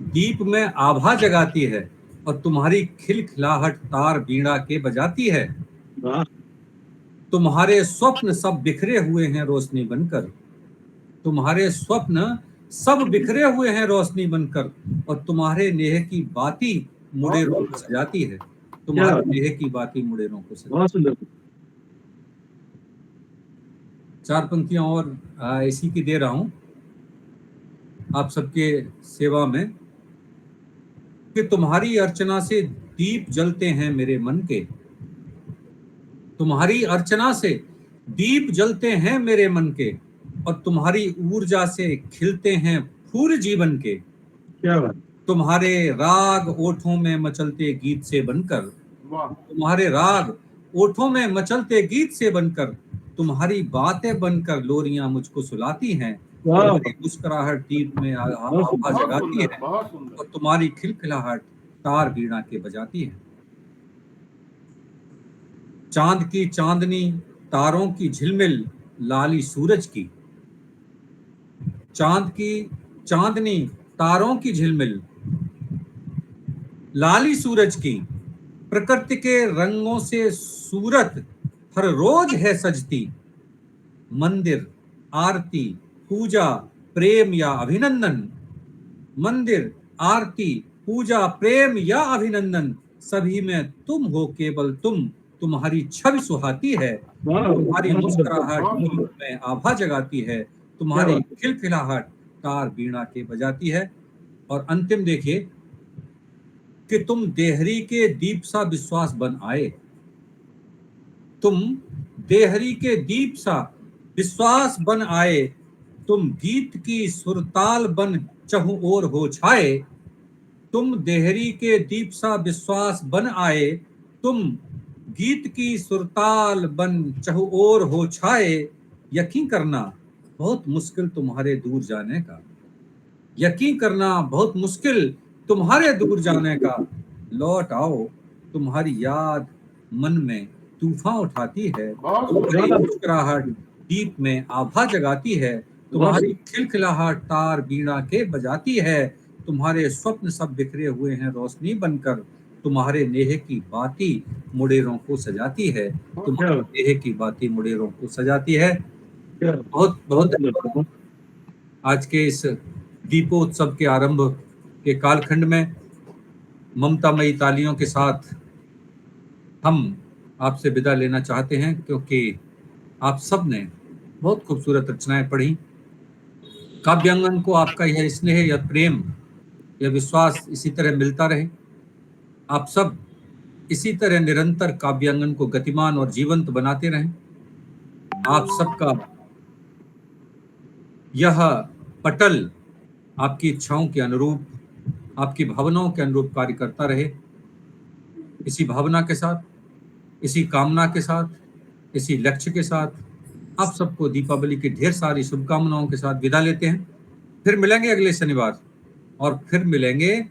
दीप में आभा जगाती है, और तुम्हारी खिलखिलाहट तार बीड़ा के बजाती है। तुम्हारे स्वप्न सब बिखरे हुए हैं रोशनी बनकर, तुम्हारे स्वप्न सब बिखरे हुए हैं रोशनी बनकर, और तुम्हारे नेह की बाती मुड़ेरों को सजाती है, तुम्हारे नेह की बाती मुड़ेरों को सजाती है। 4 पंक्तियां और इसी की दे रहा हूं आप सबके सेवा में, कि तुम्हारी अर्चना से दीप जलते हैं मेरे मन के, तुम्हारी अर्चना से दीप जलते हैं मेरे मन के, और तुम्हारी ऊर्जा से खिलते हैं फूल जीवन के। क्या बात। तुम्हारे राग ओठों में मचलते गीत से बनकर, तुम्हारे राग ओठों में मचलते गीत से बनकर, तुम्हारी बातें बनकर लोरियां मुझको सुलाती हैं, तुम्हारी मुस्कुराहट दीप में आभा जगाती है, और तुम्हारी खिलखिलाहट तार बीड़ा के बजाती है। चांद की चांदनी तारों की झिलमिल लाली सूरज की, चांद की चांदनी तारों की झिलमिल लाली सूरज की, प्रकृति के रंगों से सूरत हर रोज है सजती, मंदिर आरती पूजा प्रेम या अभिनंदन, मंदिर आरती पूजा प्रेम या अभिनंदन, सभी में तुम हो केवल तुम, तुम्हारी छवि सुहाती है, तुम्हारी मुस्कुराहट धूप में आभा जगाती है, तुम्हारी खिलखिलाहट तार बीणा के बजाती है। और अंतिम देखिए कि तुम देहरी के दीप सा विश्वास बन आए, तुम देहरी के दीप सा विश्वास बन आए, तुम गीत की सुरताल बन चहुं ओर हो छाए, तुम देहरी के दीप सा विश्वास बन आए, तुम गीत की सुरताल बन चहुं ओर हो छाए। यकीन करना बहुत मुश्किल तुम्हारे दूर जाने का, यकीन करना बहुत मुश्किल तुम्हारे दूर जाने का, लौट आओ तुम्हारी याद मन में तूफान उठाती है, तुम्हारी मुस्कुराहट दीप में आभा जगाती है, तुम्हारी खिलखिलाहट तार बीणा के बजाती है, तुम्हारे स्वप्न सब बिखरे हुए हैं रोशनी बनकर, तुम्हारे नेह की बाती मुडेरों को सजाती है, तुम्हारे नेह की बाती मुडेरों को सजाती है। बहुत बहुत धन्यवाद। आज के इस दीपोत्सव के आरंभ के कालखंड में ममतामयी तालियों के साथ हम आपसे विदा लेना चाहते हैं, क्योंकि आप सब ने बहुत खूबसूरत रचनाएं पढ़ी। काव्यांगन को आपका यह स्नेह, यह प्रेम, यह विश्वास इसी तरह मिलता रहे। आप सब इसी तरह निरंतर काव्यांगन को गतिमान और जीवंत बनाते रहें। आप सबका यह पटल आपकी इच्छाओं के अनुरूप, आपकी भावनाओं के अनुरूप कार्य करता रहे। इसी भावना के साथ, इसी कामना के साथ, इसी लक्ष्य के साथ आप सबको दीपावली की ढेर सारी शुभकामनाओं के साथ विदा लेते हैं। फिर मिलेंगे अगले शनिवार, और फिर मिलेंगे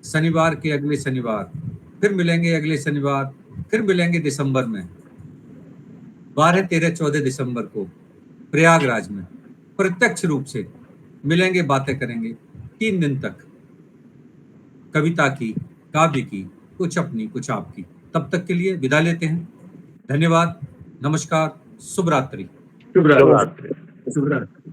शनिवार के अगले शनिवार, फिर मिलेंगे अगले शनिवार, फिर मिलेंगे दिसंबर में 12, 13, 14 दिसंबर को प्रयागराज में प्रत्यक्ष रूप से मिलेंगे, बातें करेंगे 3 दिन तक, कविता की, काव्य की, कुछ अपनी कुछ आपकी। तब तक के लिए विदा लेते हैं। धन्यवाद, नमस्कार, शुभ रात्रि। शुभ रात्रि। शुभ रात्रि।